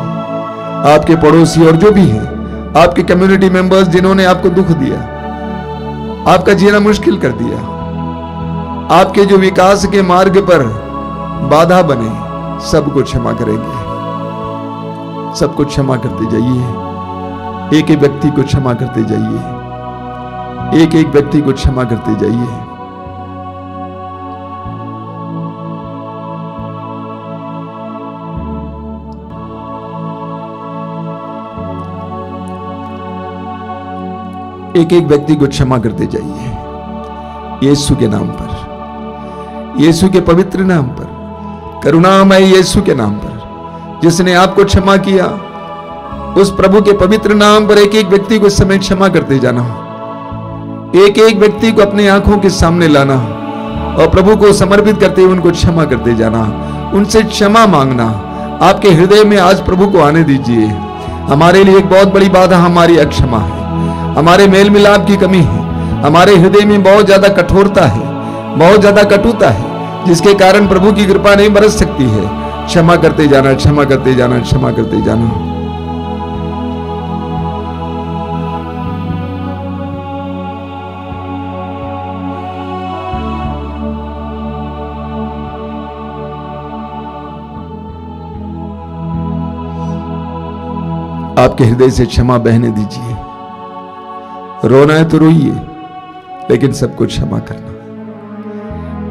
आपके पड़ोसी और जो भी हैं, आपके कम्युनिटी मेंबर्स जिन्होंने आपको दुख दिया, आपका जीना मुश्किल कर दिया, आपके जो विकास के मार्ग पर बाधा बने, सबको क्षमा करेंगे। सबको क्षमा करते जाइए, एक एक व्यक्ति को क्षमा करते जाइए, एक एक व्यक्ति को क्षमा करते जाइए। एक एक व्यक्ति को क्षमा करते जाइए यीशु के नाम पर, यीशु के पवित्र नाम पर, करुणामय यीशु के नाम पर, जिसने आपको क्षमा किया, उस प्रभु के पवित्र नाम पर एक एक व्यक्ति को इस समय क्षमा करते जाना। एक एक व्यक्ति को अपनी आंखों के सामने लाना और प्रभु को समर्पित करते हुए उनको क्षमा करते जाना, उनसे क्षमा मांगना। आपके हृदय में आज प्रभु को आने दीजिए। हमारे लिए एक बहुत बड़ी बाधा हमारी अक्षमा है, हमारे मेल मिलाप की कमी है, हमारे हृदय में बहुत ज्यादा कठोरता है, बहुत ज्यादा कटुता है, जिसके कारण प्रभु की कृपा नहीं बरस सकती है। क्षमा करते जाना, क्षमा करते जाना, क्षमा करते जाना। आपके हृदय से क्षमा बहने दीजिए। रोना है तो रोइए, लेकिन सबको क्षमा करना।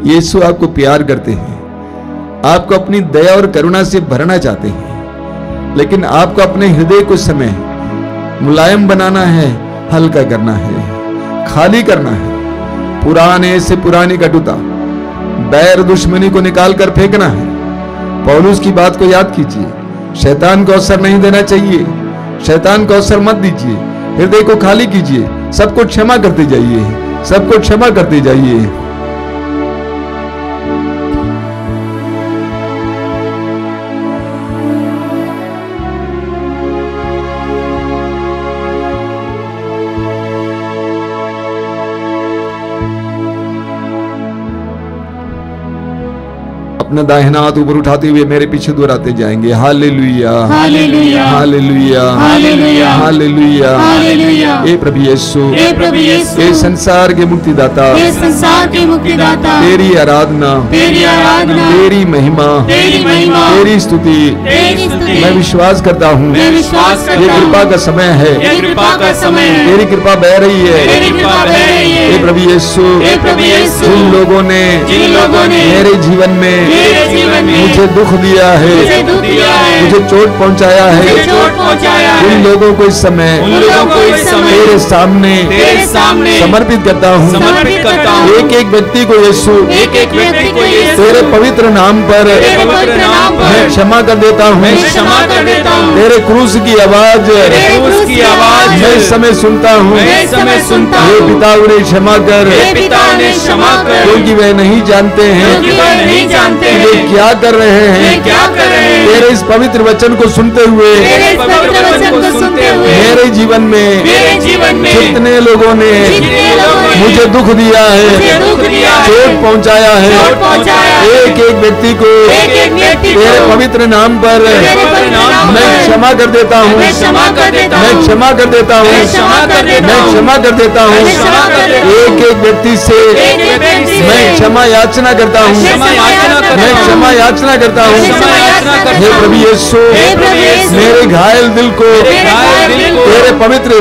यीशु आपको प्यार करते हैं, आपको अपनी दया और करुणा से भरना चाहते हैं, लेकिन आपको अपने हृदय को समय मुलायम बनाना है, हल्का करना है, खाली करना है। पुराने से पुरानी कटुता, बैर, दुश्मनी को निकाल कर फेंकना है। पौलुस की बात को याद कीजिए, शैतान को अवसर नहीं देना चाहिए, शैतान को अवसर मत दीजिए, हृदय को खाली कीजिए, सबको क्षमा करते जाइए, सबको क्षमा करते जाइए। अपना दाहिना हाथ ऊपर उठाते हुए मेरे पीछे दोहराते जाएंगे। Hallelujah, hallelujah, hallelujah, hallelujah, hallelujah, hallelujah. हे प्रभु यीशु, हे प्रभु यीशु, हे संसार के मुक्तिदाता, हे संसार के मुक्तिदाता, तेरी आराधना, तेरी आराधना, तेरी महिमा, तेरी महिमा, तेरी स्तुति तेरी स्तुति। मैं विश्वास करता हूँ मैं विश्वास करता ये हूँ, कृपा का समय है, ये कृपा का समय है, तेरी कृपा बह रही है। तेरी कृपा बह रही है। हे प्रभु यीशु, हे प्रभु यीशु, जिन लोगों ने मेरे जीवन में मुझे दुख दिया है, मुझे दुख दिया है, मुझे चोट पहुंचाया मुझे है, चोट पहुंचाया है, उन लोगों को इस समय उन लोगों को इस समय तेरे सामने समर्पित करता हूँ। समर्पित करता हूँ। एक एक व्यक्ति को यीशु एक एक व्यक्ति को यीशु तेरे पवित्र नाम पर तेरे पवित्र नाम पर मैं क्षमा कर देता हूँ। मैं क्षमा कर देता हूँ। तेरे क्रूस की आवाज तेरे क्रूस की आवाज मैं इस समय सुनता हूँ। मैं इस समय सुनता हे हूँ। पिता उन्हें क्षमा कर, हे पिता उन्हें क्षमा कर, क्योंकि वे नहीं जानते हैं क्योंकि वे नहीं जानते वे हैं क्या कर रहे वे हैं। क्या कर रहे हैं। तेरे इस पवित्र वचन को सुनते हुए तेरे इस पवित्र वचन को सुनते हुए मेरे जीवन में मेरे जीवन में जितने लोगों ने जितने लोगों ने मुझे दुख दिया मुझे है, दुख दिया है, चोट पहुंचाया है, चोट पहुंचाया है। एक एक व्यक्ति को एक व्यक्ति को तेरे पवित्र नाम पर तेरे पवित्र नाम मैं पर क्षमा कर देता हूँ, मैं क्षमा कर देता मैं हूँ, क्षमा कर देता हूँ, मैं क्षमा कर देता मैं हूँ, क्षमा कर देता हूँ। मैं क्षमा कर देता हूँ। एक एक व्यक्ति से एक एक व्यक्ति से मैं क्षमा याचना करता हूँ, क्षमा याचना करता मैं हूँ। क्षमा याचना करता हूँ। मैं क्षमा याचना करता हे हूँ। प्रभु यीशु, हे प्रभु यीशु, मेरे घायल दिल को मेरे घायल दिल को तेरे पवित्र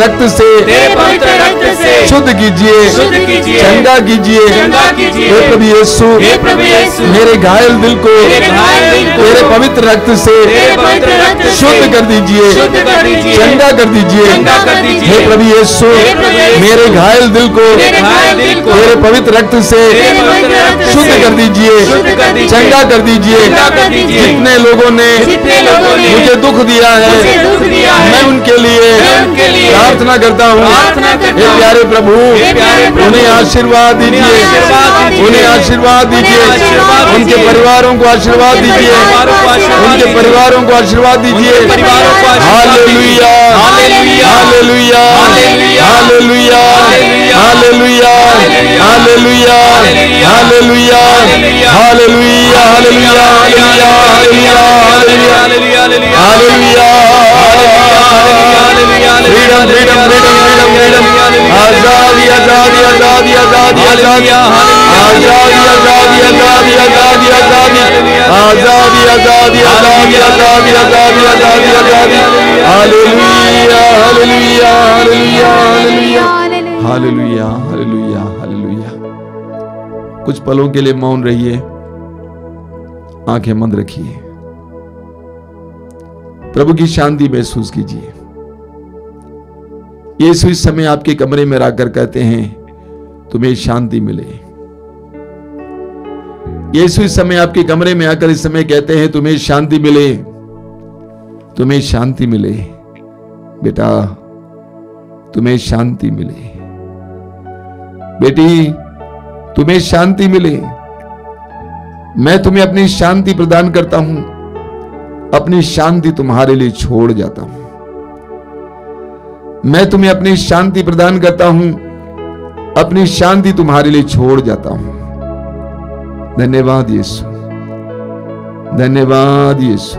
रक्त से तेरे पवित्र रक्त से शुद्ध कीजिए, शुद्ध कीजिए, चंगा कीजिए। चंगा कीजिए। हे प्रभु यीशु, हे प्रभु यीशु, मेरे घायल दिल को मेरे घायल दिल को तेरे पवित्र रक्त से तेरे पवित्र रक्त से शुद्ध कर दीजिए, शुद्ध कर दीजिए, चंगा कर दीजिए। चंगा कर दीजिए। हे प्रभु यीशु, हे प्रभु यीशु, मेरे घायल दिल को मेरे घायल दिल को तेरे पवित्र रक्त से तेरे पवित्र रक्त से शुद्ध कर दीजिए, शुद्ध कर दीजिए, चंगा कर दीजिए। चंगा कर दीजिए। जितने लोगों ने जितने लोगों ने मुझे दुख दिया मुझे है, दुख दिया है, मैं उनके लिए मैं उनके लिए प्रार्थना करता हूँ। प्रार्थना करता हे हूँ। प्यारे प्रभु, हे प्यारे प्रभु, उन्हें आशीर्वाद दीजिए, आशीर्वाद दीजिए, उन्हें आशीर्वाद दीजिए, आशीर्वाद उनके दीजिए, परिवारों को आशीर्वाद उनके दीजिए, परिवारों को आशीर्वाद उनके दीजिए, परिवारों को आशीर्वाद दीजिए। उनके परिवारों को आशीर्वाद दीजिए। Hallelujah, hallelujah, hallelujah, hallelujah, hallelujah, hallelujah, hallelujah, hallelujah, hallelujah, hallelujah, hallelujah, hallelujah, hallelujah. Freedom, freedom, freedom, freedom, freedom. आजादी, आजादी, आजादी, आजादी, आजादी, आजादी, आजादी, आजादी, आजादी, आजादी, आजादी, आजादी, आजादी, आजादी, आजादी, आजादी, आजादी। Hallelujah, hallelujah, hallelujah, hallelujah, hallelujah, hallelujah, hallelujah. कुछ पलों के लिए मौन रहिए, आंखें बंद रखिए, प्रभु की शांति महसूस कीजिए। यीशु इस समय आपके कमरे में रहकर कहते हैं तुम्हें शांति मिले। यीशु इस समय आपके कमरे में आकर इस समय कहते हैं तुम्हें शांति मिले, तुम्हें शांति मिले बेटा, तुम्हें शांति मिले बेटी, तुम्हें शांति मिले। मैं तुम्हें अपनी शांति प्रदान करता हूं, अपनी शांति तुम्हारे लिए छोड़ जाता हूं। मैं तुम्हें अपनी शांति प्रदान करता हूं, अपनी शांति तुम्हारे लिए छोड़ जाता हूं। धन्यवाद यीशु, धन्यवाद यीशु,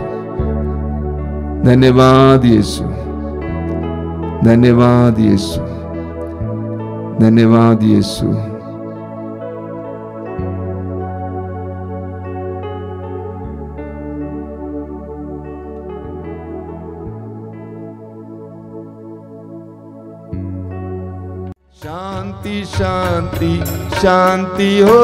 धन्यवाद यीशु, धन्यवाद यीशु, धन्यवाद यीशु। शांति शांति शांति हो,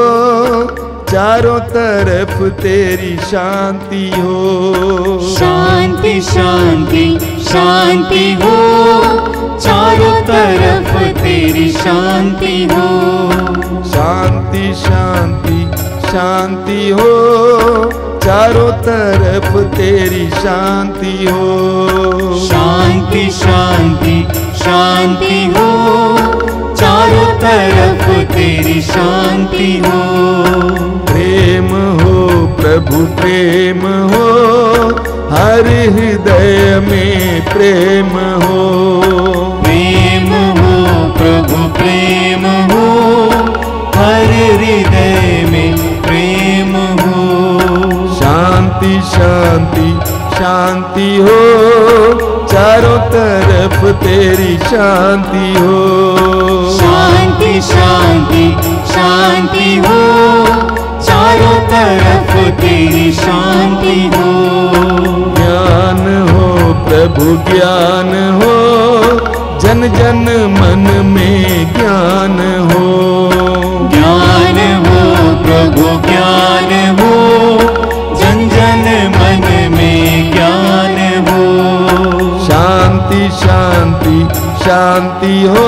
चारों तरफ तेरी शांति हो। शांति शांति शांति हो, चारों तरफ तेरी शांति हो। शांति शांति शांति हो, चारों तरफ तेरी शांति हो। शांति शांति शांति हो, चारों तरफ तेरी शांति हो। प्रेम हो प्रभु प्रेम हो, हर हृदय में प्रेम हो। प्रेम हो प्रभु प्रेम हो, हर हृदय में प्रेम हो। शांति शांति शांति हो, चारों तरफ तेरी शांति हो। शांति शांति शांति हो, चारों तरफ तेरी शांति हो। ज्ञान हो प्रभु ज्ञान हो, जन जन मन में ज्ञान हो। ज्ञान हो प्रभु ज्ञान हो, जन जन मन में ज्ञान हो। शांति शांति शांति हो,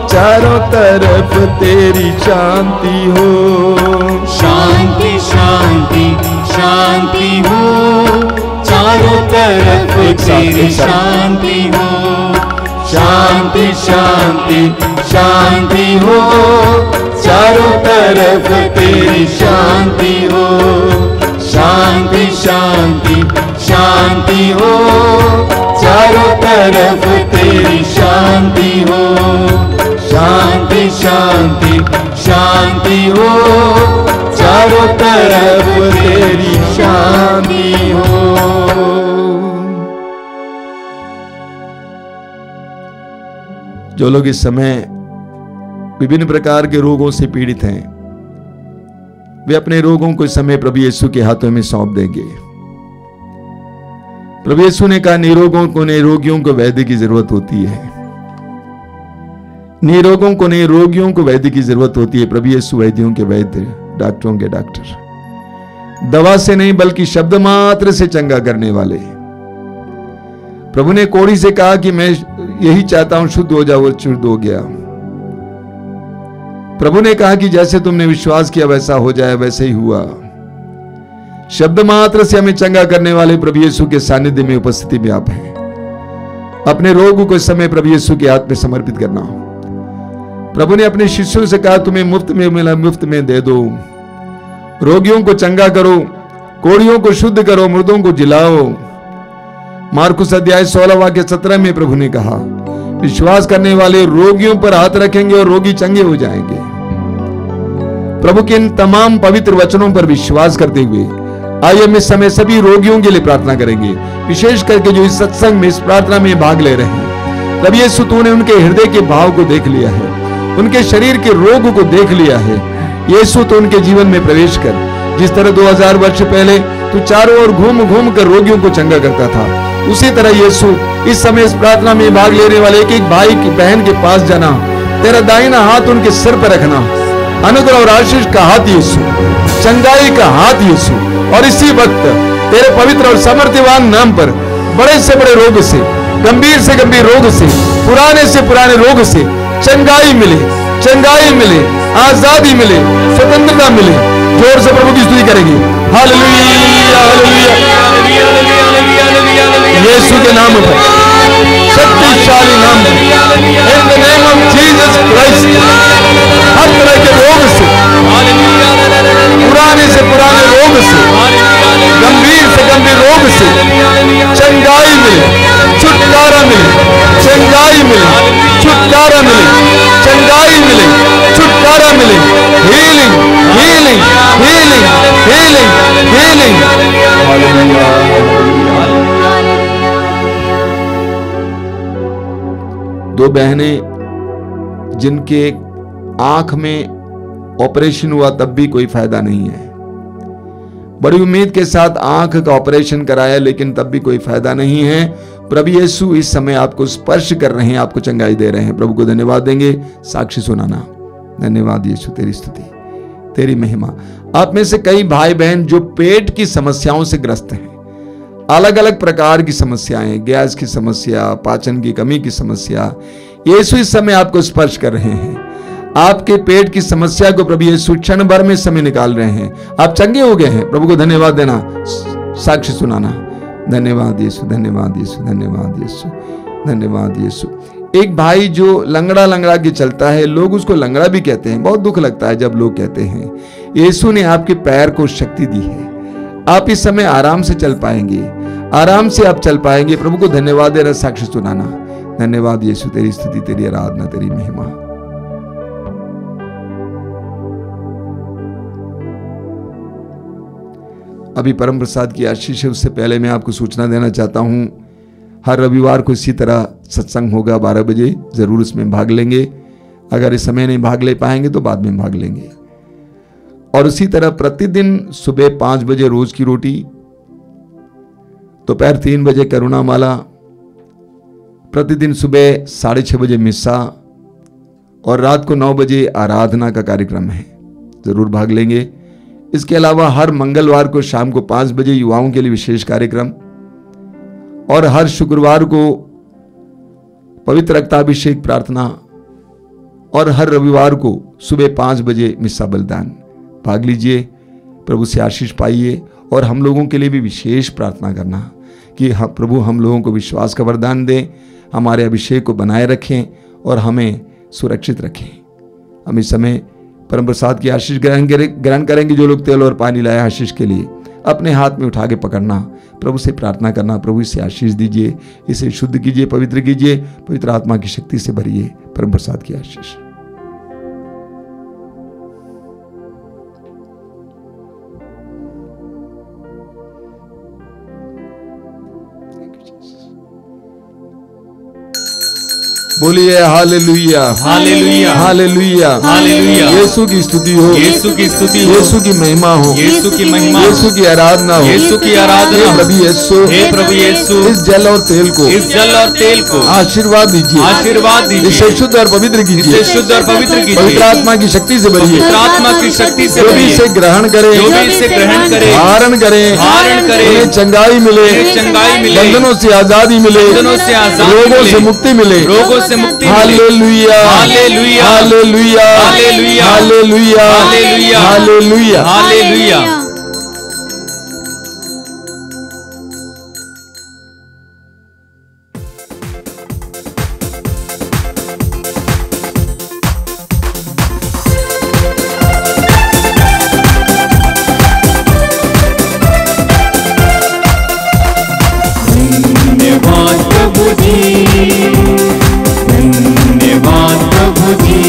चारों तरफ तेरी शांति हो। शांति शांति शांति हो, चारों तरफ तेरी शांति हो। शांति शांति शांति हो, चारों तरफ तेरी शांति हो। शांति शांति शांति हो, चारों तरफ तेरी शांति हो। शांति शांति शांति जो लोग इस समय विभिन्न प्रकार के रोगों से पीड़ित हैं, वे अपने रोगों को इस समय प्रभु यीशु के हाथों में सौंप देंगे। प्रभु यीशु ने कहा, निरोगियों को वैद्य की जरूरत होती है। निरोगियों को वैद्य की जरूरत होती है। प्रभु यीशु वैद्यों के वैद्य, डॉक्टरों के डॉक्टर, दवा से नहीं बल्कि शब्द मात्र से चंगा करने वाले। प्रभु ने कोढ़ी से कहा कि मैं यही चाहता हूं, शुद्ध हो जाओ, और शुद्ध हो गया। प्रभु ने कहा कि जैसे तुमने विश्वास किया वैसा हो जाए, वैसे ही हुआ। शब्द मात्र से हमें चंगा करने वाले प्रभु यीशु के सानिध्य में, उपस्थिति में आप हैं। अपने रोग को इस समय प्रभु यीशु के हाथ में समर्पित करना। प्रभु ने अपने शिष्यों से कहा, तुम्हें मुफ्त में मिला, मुफ्त में दे दो। रोगियों को चंगा करो, कोढ़ियों को शुद्ध करो, मुर्दों को जिलाओ। मार्कुस अध्याय 16 वाक्य 17 में प्रभु ने कहा, विश्वास करने वाले रोगियों पर हाथ रखेंगे और रोगी चंगे हो जाएंगे। प्रभु के इन तमाम पवित्र वचनों पर विश्वास करते हुए आइए हम इस समय सभी रोगियों के लिए प्रार्थना करेंगे, विशेष करके जो इस सत्संग में, इस प्रार्थना में भाग ले रहे हैं। प्रभु यीशु, तूने उनके हृदय के भाव को देख लिया है, उनके शरीर के रोग को देख लिया है। यीशु, तो उनके जीवन में प्रवेश कर। जिस तरह 2000 वर्ष पहले तू चारों ओर घूम घूम कर रोगियों को चंगा करता था, उसी तरह यीशु इस समय इस प्रार्थना में भाग लेने वाले एक एक भाई की बहन के पास जाना, तेरा दाहिना हाथ उनके सिर पर रखना, अनुग्रह और आशीष का हाथ यीशु, चंगाई का हाथ यीशु। और इसी वक्त तेरे पवित्र और सामर्थ्यवान नाम पर बड़े से बड़े रोग से, गंभीर से गंभीर रोग से, पुराने से पुराने रोग से चंगाई मिले, चंगाई मिले, आजादी मिले, स्वतंत्रता मिले। जोर से प्रभु की स्तुति करेंगे। हालेलुया, हालेलुया, यीशु के नाम पर, शक्तिशाली नाम पर, in the name of Jesus Christ, हर तरह के रोग से, पुराने से पुराने रोग से, गंभीर से गंभीर रोग से चंगाई मिले, छुटकारा मिले, चंगाई मिले, छुटकारा मिले, चंगाई मिले, छुटकारा मिले। Healing, healing, healing, healing, healing. दो बहनें जिनके आंख में ऑपरेशन हुआ तब भी कोई फायदा नहीं है, बड़ी उम्मीद के साथ आंख का ऑपरेशन कराया लेकिन तब भी कोई फायदा नहीं है। प्रभु यीशु इस समय आपको स्पर्श कर रहे हैं, आपको चंगाई दे रहे हैं। प्रभु को धन्यवाद देंगे, साक्षी सुनाना। धन्यवाद यीशु, तेरी स्तुति, तेरी महिमा। आप में से कई भाई बहन जो पेट की समस्याओं से ग्रस्त हैं, अलग अलग प्रकार की समस्याएं, गैस की समस्या, पाचन की कमी की समस्या, यीशु इस समय आपको स्पर्श कर रहे हैं। आपके पेट की समस्या को प्रभु यीशु क्षण भर में समय निकाल रहे हैं। आप चंगे हो गए हैं। प्रभु को धन्यवाद देना, साक्षी सुनाना। धन्यवाद यीशु, धन्यवाद यीशु, धन्यवाद यीशु, धन्यवाद यीशु। एक भाई जो लंगड़ा लंगड़ा के चलता है, लोग उसको लंगड़ा भी कहते हैं, बहुत दुख लगता है जब लोग कहते हैं। यीशु ने आपके पैर को शक्ति दी है, आप इस समय आराम से चल पाएंगे, आराम से आप चल पाएंगे। प्रभु को धन्यवाद दे रहा, साक्षी सुनाना। धन्यवाद यीशु, तेरी स्तुति, तेरी आराधना, तेरी महिमा। अभी परम प्रसाद की आशीष है, उससे पहले मैं आपको सूचना देना चाहता हूं, हर रविवार को इसी तरह सत्संग होगा 12 बजे। जरूर इसमें भाग लेंगे। अगर इस समय नहीं भाग ले पाएंगे तो बाद में भाग लेंगे। और उसी तरह प्रतिदिन सुबह 5 बजे रोज की रोटी, दोपहर 3 बजे करुणामाला, प्रतिदिन सुबह 6:30 बजे मिस्सा और रात को 9 बजे आराधना का कार्यक्रम है। जरूर भाग लेंगे। इसके अलावा हर मंगलवार को शाम को 5 बजे युवाओं के लिए विशेष कार्यक्रम, और हर शुक्रवार को पवित्र रक्ताभिषेक प्रार्थना, और हर रविवार को सुबह 5 बजे मिस्सा बलिदान। भाग लीजिए, प्रभु से आशीष पाइए। और हम लोगों के लिए भी विशेष प्रार्थना करना कि प्रभु हम लोगों को विश्वास का वरदान दें, हमारे अभिषेक को बनाए रखें और हमें सुरक्षित रखें। हम इस समय परम प्रसाद की आशीष ग्रहण करेंगे। जो लोग तेल और पानी लाए आशीष के लिए, अपने हाथ में उठा के पकड़ना, प्रभु से प्रार्थना करना, प्रभु इसे आशीष दीजिए, इसे शुद्ध कीजिए, पवित्र कीजिए, पवित्र आत्मा की शक्ति से भरिए। परम प्रसाद की आशीष। बोलिए हालेलुया, हालेलुया, हालेलुया, हालेलुया। यीशु की स्तुति हो, यीशु की स्तुति हो, यीशु की महिमा हो, यीशु की महिमा हो, यीशु की आराधना हो, यीशु की आराधना हे हो। प्रभु यीशु, हे प्रभु यीशु, इस जल और तेल को, इस जल और तेल को आशीर्वाद दीजिए, आशीर्वाद इसे दीजिए, शुद्ध और पवित्र इसे कीजिए, शुद्ध और पवित्र पवित्र कीजिए, आत्मा की शक्ति से भरिए, पवित्र आत्मा की शक्ति से जो भी भरिए, इसे ग्रहण करे, जो भी इसे ग्रहण करे, धारण करे, धारण करे, उन्हें चंगाई मिले, उन्हें चंगाई मिले, बंधनों से आजादी मिले, बंधनों से आजादी रोगों मिले, से मुक्ति मिले, रोगों से मुक्ति मिले। Hallelujah, hallelujah, hallelujah, hallelujah, hallelujah, hallelujah, hallelujah. Hallelujah. धन्यवाद प्रभु जी, धन्यवाद प्रभु जी,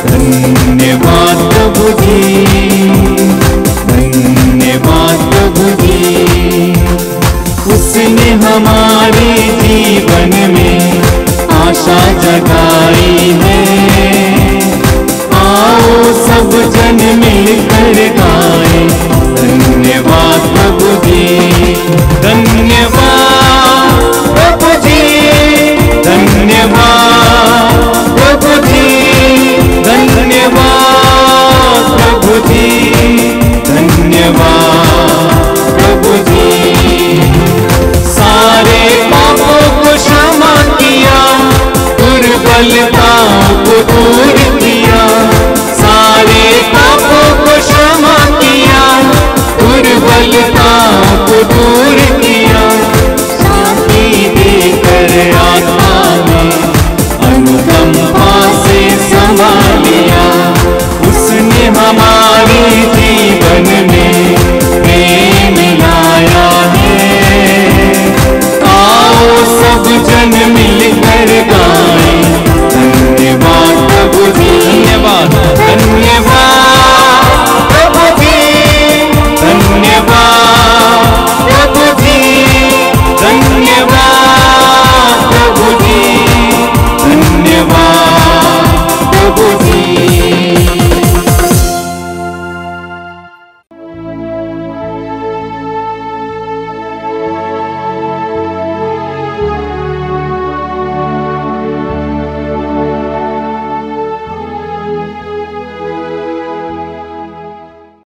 धन्यवाद प्रभु जी, धन्यवाद प्रभु जी। उसने हमारे जीवन में आशा जगाई है, आओ सब जन मिलकर गाएं धन्यवाद प्रभु जी, धन्यवाद प्रभु जी, धन्यवाद प्रभु जी, धन्यवाद प्रभु जी, धन्यवाद प्रभु जी। सारे पापों को क्षमा किया, दुर्बलता